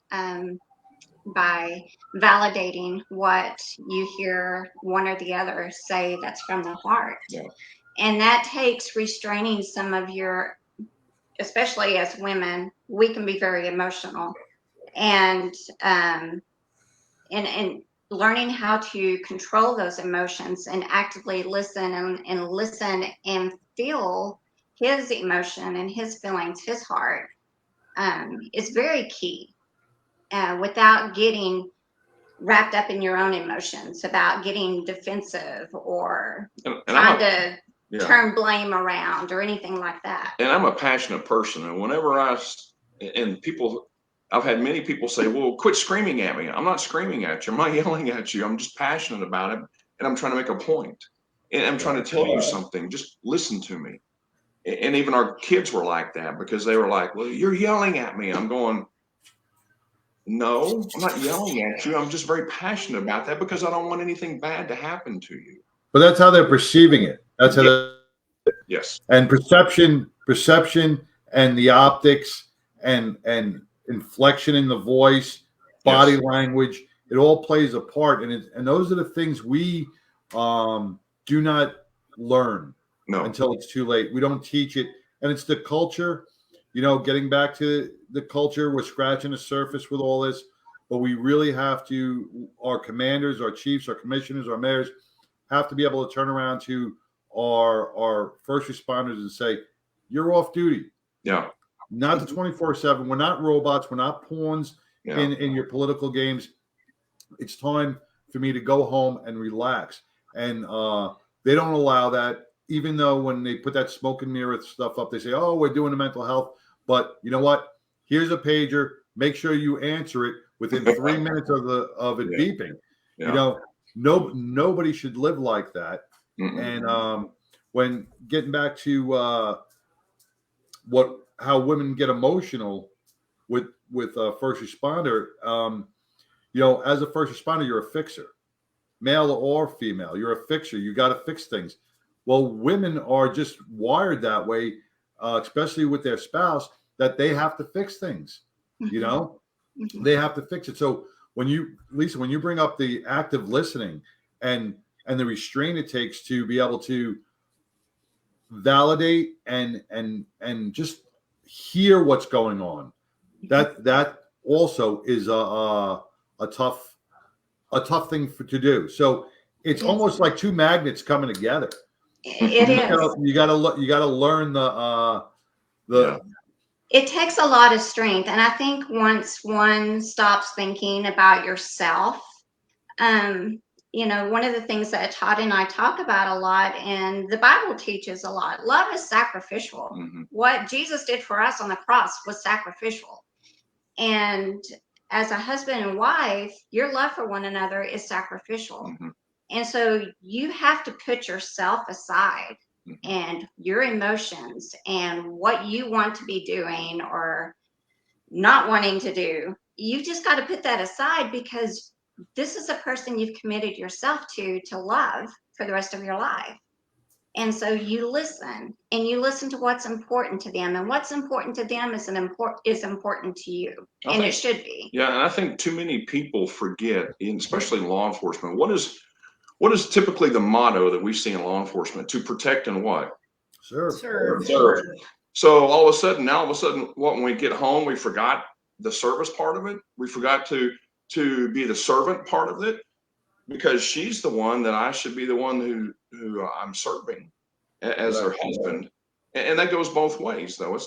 by validating what you hear one or the other say that's from the heart. And that takes restraining some of your, especially as women, we can be very emotional, and learning how to control those emotions and actively listen and listen and feel his emotion and his feelings, his heart, is very key, without getting wrapped up in your own emotions, about getting defensive or trying to turn blame around or anything like that. And I'm a passionate person, and whenever I've had many people say, "Well, quit screaming at me." I'm not screaming at you. I'm not yelling at you. I'm just passionate about it, and I'm trying to make a point, and I'm trying to tell you something. Just listen to me. And even our kids were like that, because they were like, "Well, you're yelling at me." I'm going, "No, I'm not yelling at you. I'm just very passionate about that because I don't want anything bad to happen to you." But that's how they're perceiving it. That's how and perception and the optics and inflection in the voice, body language, it all plays a part. And those are the things we do not learn until it's too late. We don't teach it. And it's the culture, you know, getting back to the culture, we're scratching the surface with all this, but we really have to, our commanders, our chiefs, our commissioners, our mayors have to be able to turn around to our first responders and say, "You're off duty." Not the 24/7. We're not robots. We're not pawns in your political games. It's time for me to go home and relax. And they don't allow that, even though when they put that smoke and mirror stuff up, they say, "Oh, we're doing the mental health." But you know what? Here's a pager. Make sure you answer it within 3 minutes of it beeping. You know, nobody should live like that. And when getting back to how women get emotional with first responder, you know, as a first responder, you're a fixer, male or female. You're a fixer. You got to fix things. Well, women are just wired that way, especially with their spouse, that they have to fix things. You know, they have to fix it. So when you bring up the active listening and the restraint it takes to be able to validate and just hear what's going on, that also is a tough thing to do. So it's almost like two magnets coming together. You gotta learn the. It takes a lot of strength, and I think once one stops thinking about yourself, one of the things that Todd and I talk about a lot, and the Bible teaches a lot, love is sacrificial. What Jesus did for us on the cross was sacrificial. And as a husband and wife, your love for one another is sacrificial. And so you have to put yourself aside and your emotions and what you want to be doing or not wanting to do. You just got to put that aside, because this is a person you've committed yourself to love for the rest of your life. And so you listen to what's important to them, and what's important to them is important to you. It should be. Yeah. And I think too many people forget, especially in law enforcement, what is typically the motto that we see in law enforcement? To protect and what? Serve. So all of a sudden, when we get home, we forgot the service part of it. We forgot to be the servant part of it, because she's the one that I should be the one who I'm serving as her husband. And that goes both ways, though.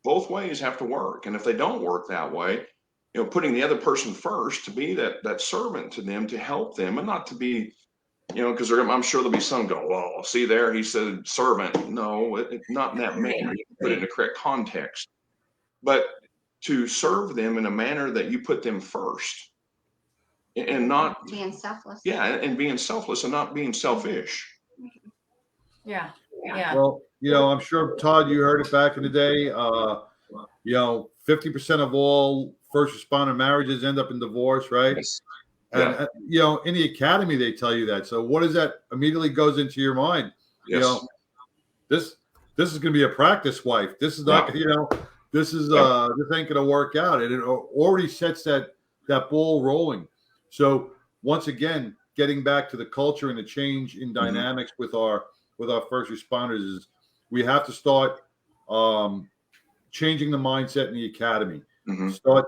Both ways have to work. And if they don't work that way, putting the other person first to be that servant to them, to help them, and not to be, because I'm sure there'll be some go, well, see there, he said servant. No, it's not in that manner. You put it in the correct context. But to serve them in a manner that you put them first, and not being selfless. Yeah, and being selfless and not being selfish. Yeah. Well, I'm sure, Todd, you heard it back in the day. 50% of all first responder marriages end up in divorce, right? Yes. And in the academy they tell you that. So what does that immediately goes into your mind? Yes. This is going to be a practice wife. This is not, this ain't going to work out, and it already sets that ball rolling. So once again, getting back to the culture and the change in dynamics with our first responders is we have to start changing the mindset in the academy. Start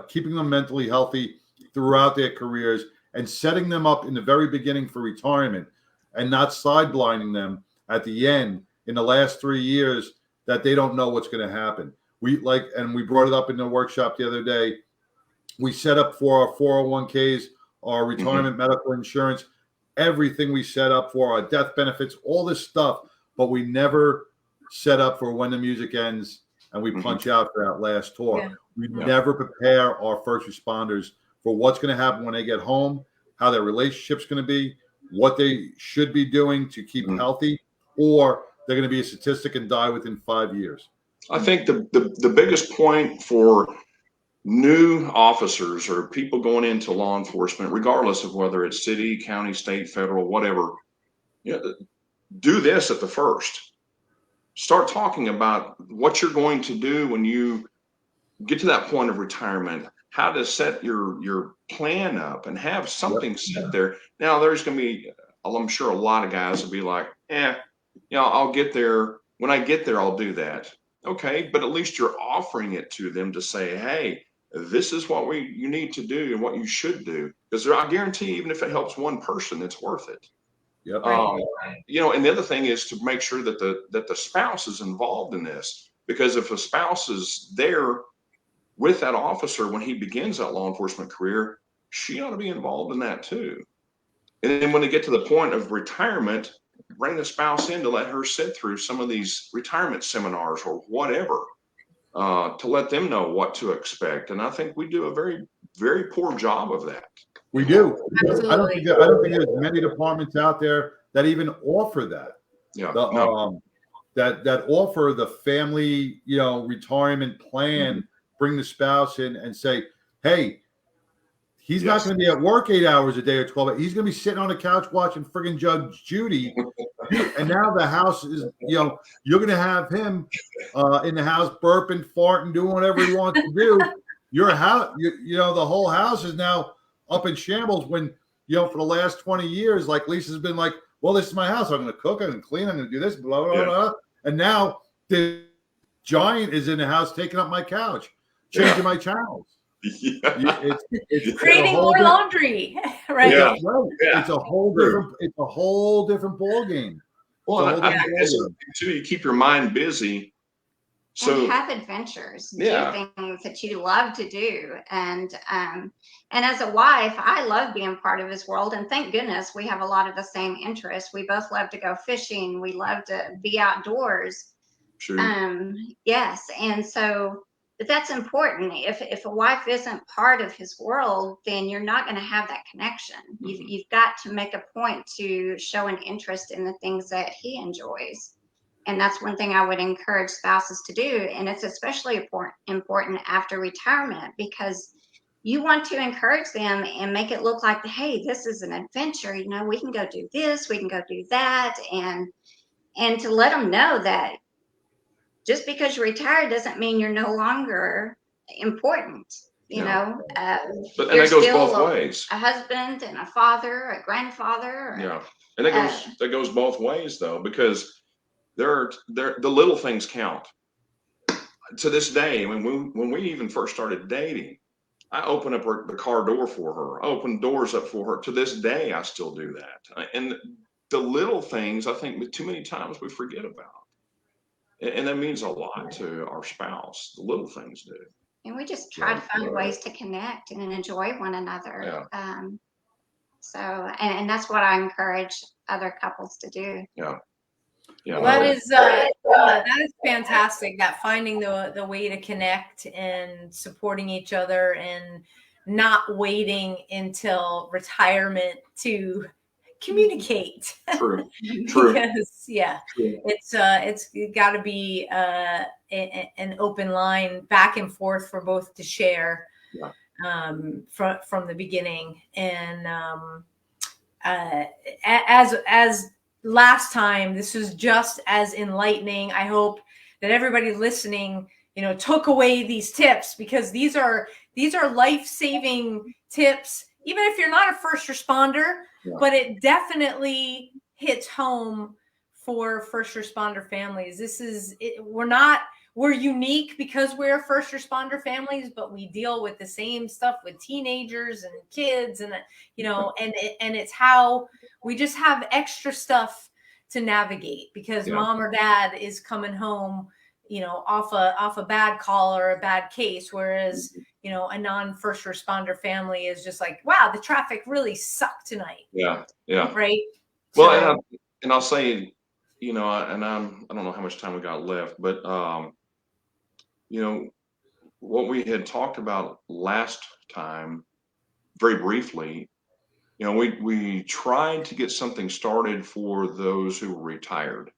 keeping them mentally healthy throughout their careers and setting them up in the very beginning for retirement, and not sidelining them at the end in the last 3 years that they don't know what's going to happen. We brought it up in the workshop the other day. We set up for our 401ks, our retirement medical insurance, everything we set up for our death benefits, all this stuff, but we never set up for when the music ends and we punch out for that last tour. Yeah. We never prepare our first responders for what's going to happen when they get home, how their relationship's going to be, what they should be doing to keep healthy, or they're going to be a statistic and die within 5 years. I think the biggest point for new officers or people going into law enforcement, regardless of whether it's city, county, state, federal, whatever, do this at the first. Start talking about what you're going to do when you get to that point of retirement, how to set your plan up and have something set there. Now, there's going to be, I'm sure a lot of guys will be like, I'll get there. When I get there, I'll do that. Okay, but at least you're offering it to them to say, hey, this is what you need to do and what you should do. Because I guarantee, even if it helps one person, it's worth it. Yep. And the other thing is to make sure that the spouse is involved in this, because if a spouse is there with that officer when he begins that law enforcement career, she ought to be involved in that too. And then when they get to the point of retirement, bring the spouse in to let her sit through some of these retirement seminars or whatever, to let them know what to expect. And I think we do a very, very poor job of that. We do. Absolutely. I don't think there's many departments out there that even offer that. Yeah. That offer the family, retirement plan, bring the spouse in and say, hey, He's not going to be at work 8 hours a day or 12. He's going to be sitting on the couch watching friggin' Judge Judy. And now the house is, you're going to have him in the house burping, farting, doing whatever he wants to do. Your house, the whole house is now up in shambles when, for the last 20 years, like Lisa's been like, well, this is my house. I'm going to cook, I'm going to clean, I'm going to do this, blah, blah, blah. And now the giant is in the house taking up my couch, changing my channels. It's creating more laundry, right? It's a whole different ball game. Well, too, you keep your mind busy. So and have adventures, do things that you love to do. And as a wife, I love being part of his world. And thank goodness we have a lot of the same interests. We both love to go fishing. We love to be outdoors. Sure. Yes. And so, but that's important. If a wife isn't part of his world, then you're not going to have that connection. You've got to make a point to show an interest in the things that he enjoys. And that's one thing I would encourage spouses to do. And it's especially important after retirement, because you want to encourage them and make it look like, hey, this is an adventure. We can go do this, we can go do that. And to let them know that just because you're retired doesn't mean you're no longer important. But and that goes both ways. A husband and a father, a grandfather. And that goes both ways though, because the little things count. To this day, when we even first started dating, I opened up the car door for her. I opened doors up for her. To this day, I still do that. And the little things, I think, too many times we forget about. And that means a lot to our spouse. The little things do. And we just try to find ways to connect and enjoy one another. And that's what I encourage other couples to do. Well, that is fantastic. That finding the way to connect and supporting each other and not waiting until retirement to communicate. True. Because it's got to be an open line back and forth for both to share from the beginning. And as last time, this was just as enlightening. I hope that everybody listening, took away these tips, because these are life-saving tips, even if you're not a first responder, but it definitely hits home for first responder families. We're unique because we're first responder families, but we deal with the same stuff with teenagers and kids, and and it's how we just have extra stuff to navigate, because mom or dad is coming home, off a bad call or a bad case, whereas a non-first responder family is just like, wow, the traffic really sucked tonight. Right. Well, and I'll say, I don't know how much time we got left, but what we had talked about last time, very briefly, we tried to get something started for those who were retired,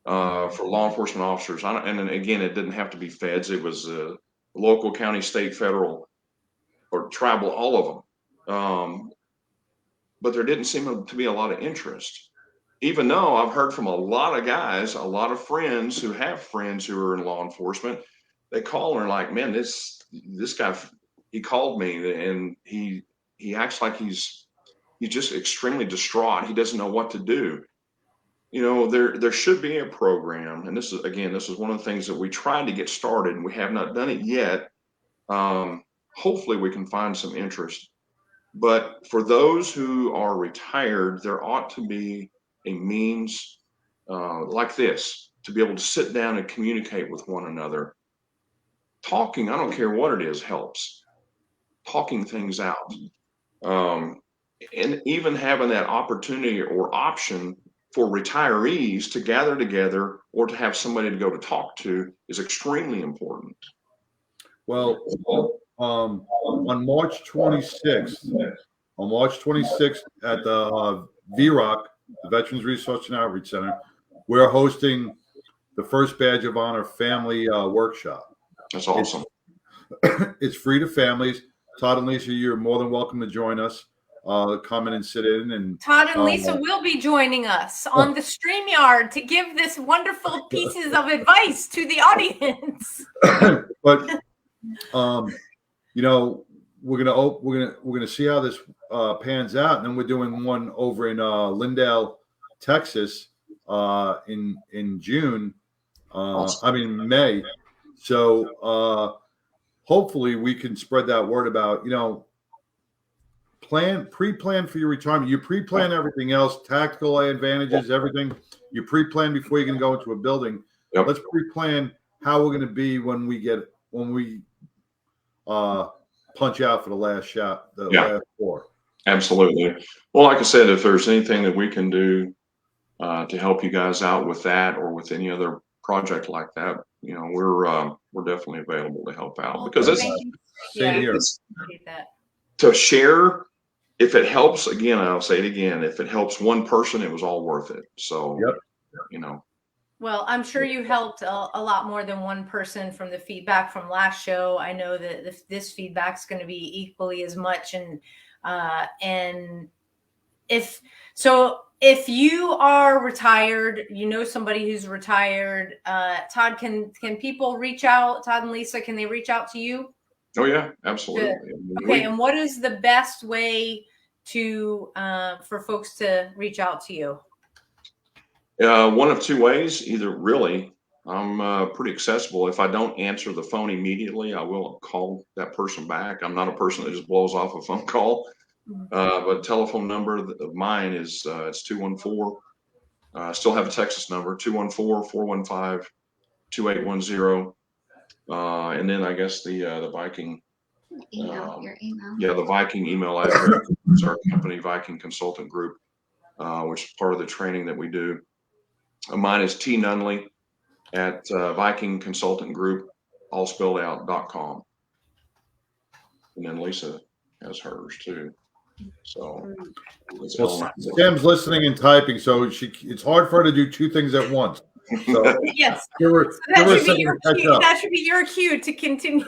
for law enforcement officers. And again, it didn't have to be feds. It was local, county, state, federal, or tribal, all of them. But there didn't seem to be a lot of interest, even though I've heard from a lot of guys, a lot of friends who have friends who are in law enforcement. They call and are like, man, this guy, he called me and he acts like he's just extremely distraught. He doesn't know what to do. There should be a program. And this is one of the things that we tried to get started, and we have not done it yet. Hopefully we can find some interest. But for those who are retired, there ought to be a means like this to be able to sit down and communicate with one another. Talking, I don't care what it is, helps. Talking things out. And even having that opportunity or option for retirees to gather together or to have somebody to go to talk to is extremely important. Well, on March 26th at the VROC, the Veterans Resource and Outreach Center, we're hosting the First Badge of Honor Family Workshop. That's awesome. It's free to families. Todd and Lisa, you're more than welcome to join us. Come in and sit in. And Todd and Lisa will be joining us on the StreamYard to give this wonderful pieces of advice to the audience. But we're gonna see how this pans out, and then we're doing one over in Lindale, Texas, in June. May. So hopefully we can spread that word about, pre-plan for your retirement. You pre-plan everything else, tactical advantages, everything. You pre-plan before you can go into a building. Yep. Let's pre-plan how we're going to be when we punch out for the last shot, last four. Absolutely. Well, like I said, if there's anything that we can do to help you guys out with that or with any other project like that, we're definitely available to help out, because it's to share. If it helps, again, I'll say it again, if it helps one person, it was all worth it. So, Well, I'm sure you helped a lot more than one person from the feedback from last show. I know that this feedback is going to be equally as much. And if you are retired, somebody who's retired, Todd, can people reach out? Todd and Lisa, can they reach out to you? Oh yeah, absolutely. Good. Okay. And what is the best way for folks to reach out to you? One of two ways. Either I'm pretty accessible. If I don't answer the phone immediately, I will call that person back. I'm not a person that just blows off a phone call. But telephone number of mine is it's 214. I still have a Texas number, 214-415-2810. And then I guess the Viking your email. Yeah, the Viking email address is our company, Viking Consultant Group, which is part of the training that we do. Mine is T Nunley at Viking Consultant Group, all spelled out.com. And then Lisa has hers too. So Sam's listening and typing, so it's hard for her to do two things at once. So yes, that should be your cue to continue.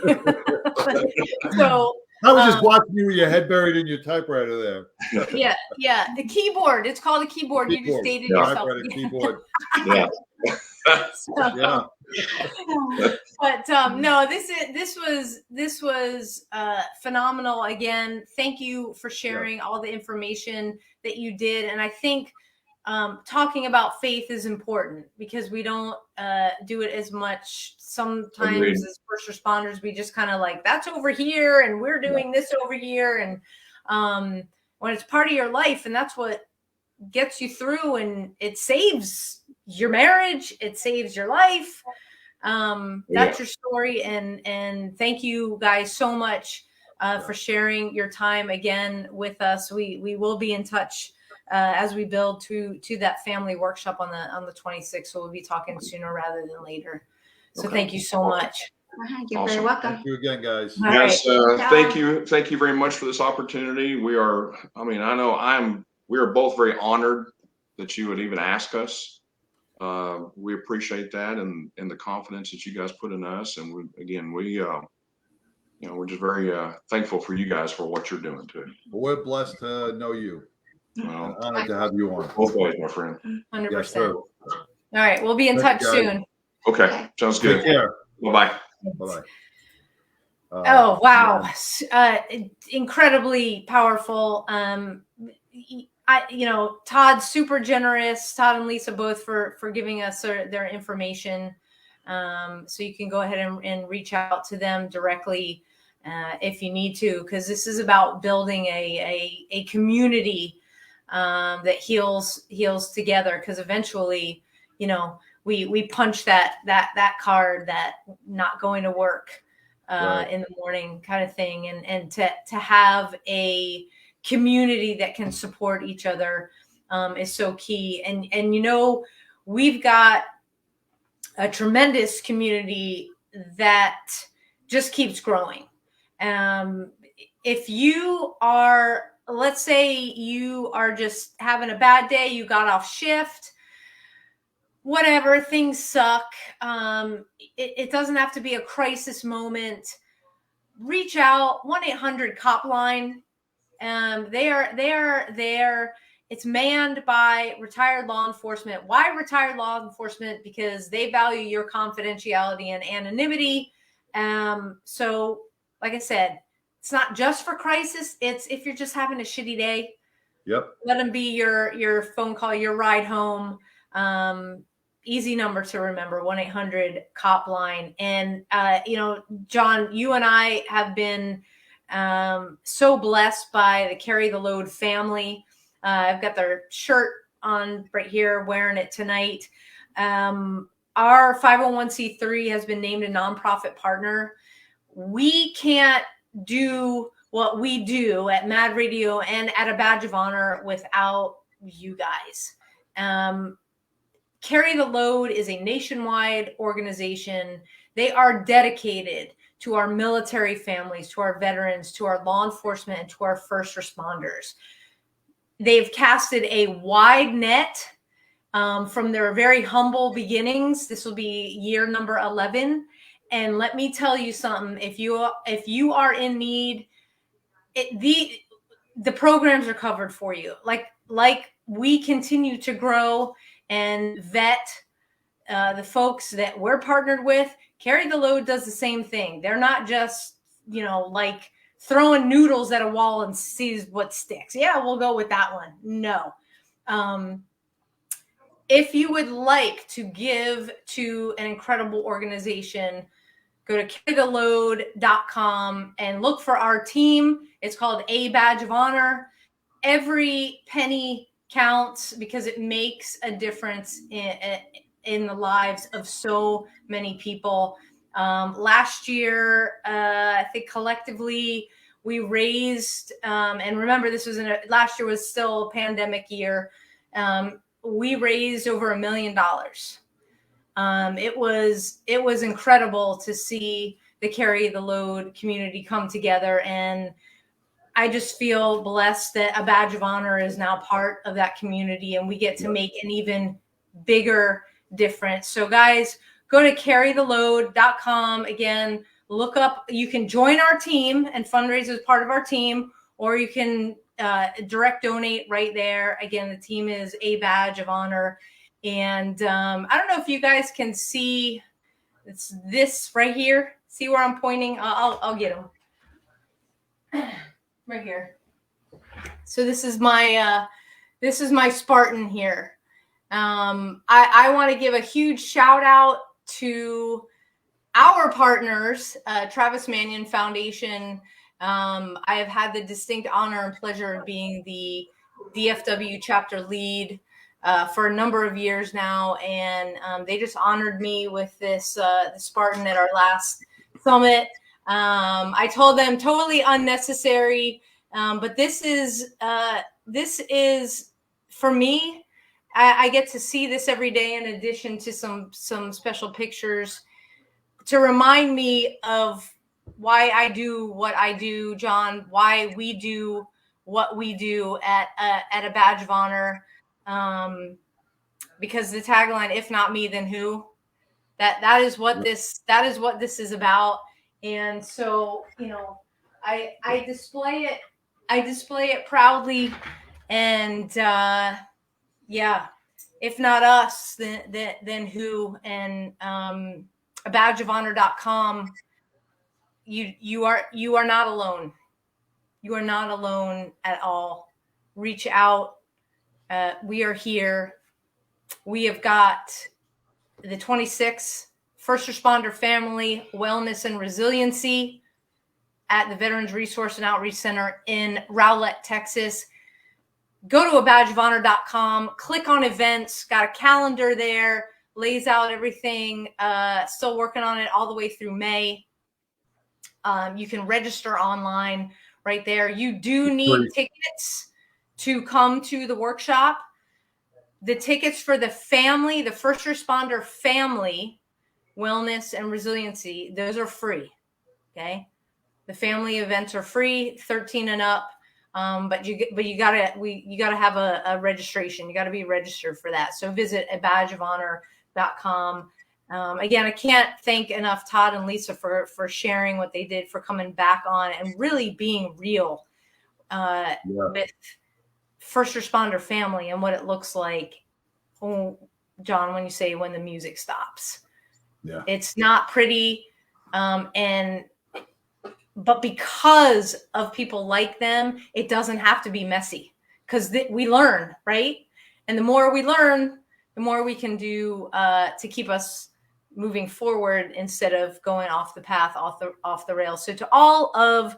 So I was just watching you with your head buried in your typewriter there. Yeah. The keyboard. It's called a keyboard. You just dated yourself. Keyboard. Yeah. But no, this was phenomenal. Again, thank you for sharing all the information that you did. And I think talking about faith is important, because we don't do it as much sometimes as first responders. We just kind of like, that's over here and we're doing this over here. And when it's part of your life, and that's what gets you through, and it saves your marriage, it saves your life. That's your story. And thank you guys so much for sharing your time again with us. We will be in touch as we build to that family workshop on the 26th. So we'll be talking sooner rather than later. So thank you so much. You're very welcome. Thank you again, guys. Yes, thank you very much for this opportunity. We are both very honored that you would even ask us. We appreciate that and the confidence that you guys put in us. And we're just very thankful for you guys for what you're doing too. We're blessed to know you. Well, honored to have you on. Both ways, my friend. 100%. Yes, all right, we'll be in touch soon. Okay, sounds good. Take care. Bye-bye. Bye-bye. Oh wow, incredibly powerful. Todd's super generous. Todd and Lisa both for giving us their information. So you can go ahead and reach out to them directly if you need to, because this is about building a community that heals together. Because eventually, we punch that card, that not going to work in the morning kind of thing, and to have a community that can support each other is so key. And we've got a tremendous community that just keeps growing. If you are, let's say you are just having a bad day, you got off shift, whatever, things suck. It doesn't have to be a crisis moment. reach out. 1-800-COP-LINE. It's manned by retired law enforcement. Why retired law enforcement? Because they value your confidentiality and anonymity. So like I said, it's not just for crisis. It's if you're just having a shitty day. Yep. Let them be your phone call, your ride home. Easy number to remember, 1-800-COP-LINE. And, John, you and I have been so blessed by the Carry the Load family. I've got their shirt on right here, wearing it tonight. Our 501c3 has been named a nonprofit partner. We can't do what we do at Mad Radio and at A Badge of Honor without you guys. Carry the Load is a nationwide organization. They are dedicated to our military families, to our veterans, to our law enforcement, and to our first responders. They've casted a wide net from their very humble beginnings. This will be year number 11. And let me tell you something, if you are in need, the programs are covered for you. Like we continue to grow and vet the folks that we're partnered with. Carry the Load does the same thing. They're not just, like throwing noodles at a wall and sees what sticks. Yeah, we'll go with that one. No. If you would like to give to an incredible organization, go to carrytheload.com and look for our team. It's called A Badge of Honor. Every penny counts because it makes a difference in the lives of so many people. Last year, I think collectively we raised, and remember this was last year was still a pandemic year. We raised over $1 million. It was incredible to see the Carry the Load community come together, and I just feel blessed that A Badge of Honor is now part of that community, and we get to make an even bigger difference. So guys, go to carrytheload.com. Again, look up, you can join our team and fundraise as part of our team, or you can direct donate right there. Again, the team is A Badge of Honor. And I don't know if you guys can see, it's this right here. See where I'm pointing? I'll get them. Right here. So this is my Spartan here. I want to give a huge shout out to our partners, Travis Manion Foundation. I have had the distinct honor and pleasure of being the DFW chapter lead for a number of years now, and they just honored me with this the Spartan at our last summit. I told them totally unnecessary, but this is for me. I get to see this every day in addition to some special pictures to remind me of why I do what I do, John, why we do what we do at A Badge of Honor. Because the tagline, if not me, then who? That is what this is about. And so, I display it proudly, and if not us, then who? And abadgeofhonor.com, you are not alone. You are not alone at all. Reach out. We are here. We have got the 26th First Responder Family Wellness and Resiliency at the Veterans Resource and Outreach Center in Rowlett, Texas. Go to abadgeofhonor.com, click on events, got a calendar there, lays out everything. Still working on it all the way through May. You can register online right there. You do need tickets to come to the workshop. The tickets for the family, the first responder family wellness and resiliency, those are free. Okay. The family events are free, 13 and up. But you gotta have a registration. You gotta be registered for that. So visit abadgeofhonor.com. Again, I can't thank enough Todd and Lisa for sharing what they did, for coming back on and really being real with first responder family and what it looks like. Oh, John, when you say when the music stops, it's not pretty. But because of people like them, it doesn't have to be messy, because we learn, right? And the more we learn, the more we can do to keep us moving forward instead of going off the path, off the rails. So to all of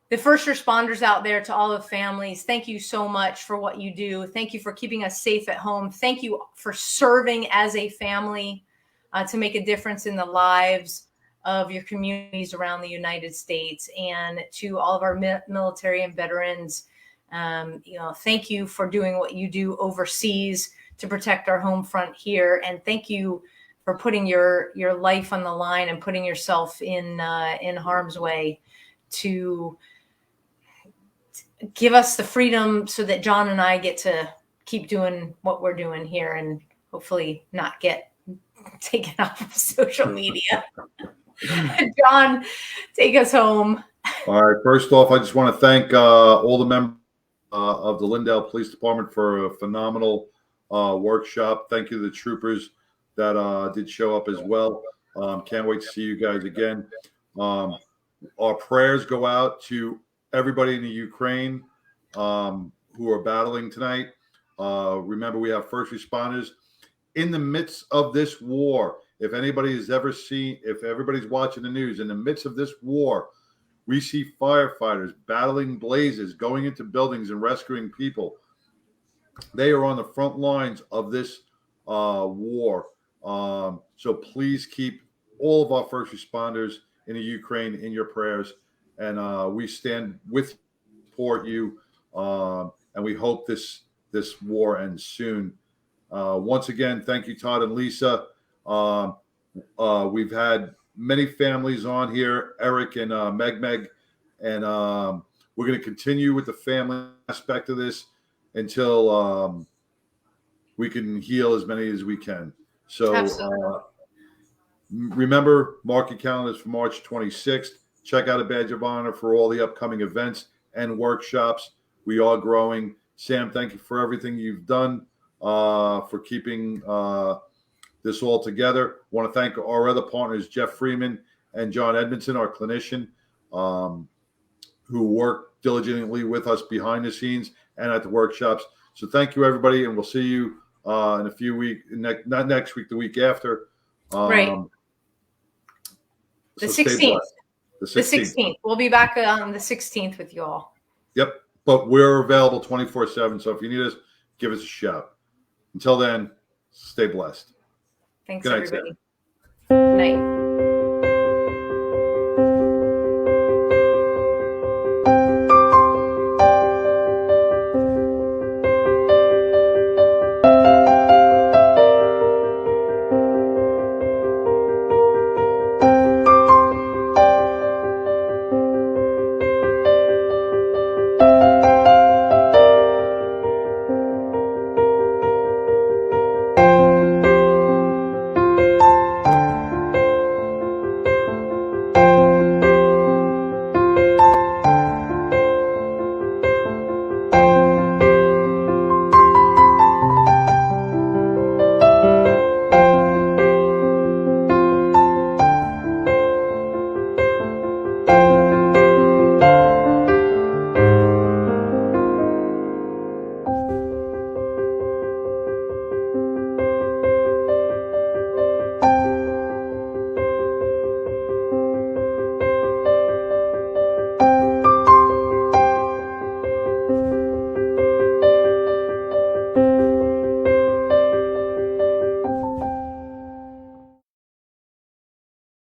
the first responders out there, to all the families, thank you so much for what you do. Thank you for keeping us safe at home. Thank you for serving as a family to make a difference in the lives of your communities around the United States. And to all of our military and veterans, thank you for doing what you do overseas to protect our home front here. And thank you for putting your life on the line and putting yourself in harm's way to give us the freedom so that John and I get to keep doing what we're doing here and hopefully not get taken off of social media. John, take us home. All right. First off, I just want to thank all the members of the Lindale Police Department for a phenomenal workshop. Thank you to the troopers that did show up as well. Can't wait to see you guys again. Our prayers go out to everybody in the Ukraine who are battling tonight. Remember, we have first responders in the midst of this war. If anybody has ever seen, if everybody's watching the news, in the midst of this war, we see firefighters battling blazes, going into buildings and rescuing people. They are on the front lines of this war. So please keep all of our first responders in the Ukraine in your prayers. And we stand with, support you. And we hope this war ends soon. Once again, thank you, Todd and Lisa. We've had many families on here, Eric and Meg, and we're going to continue with the family aspect of this until we can heal as many as we can. So remember, mark your calendars for March 26th. Check out a Badge of Honor for all the upcoming events and workshops. We are growing. Sam, thank you for everything you've done for keeping this all together. I want to thank our other partners, Jeff Freeman and John Edmondson, our clinician, who work diligently with us behind the scenes and at the workshops. So thank you, everybody, and we'll see you in a few weeks, not next week, the week after. Right. The 16th. The 16th. We'll be back on the 16th with you all. Yep. But we're available 24/7. So if you need us, give us a shout. Until then, stay blessed. Thanks, Good night, everybody. Good night.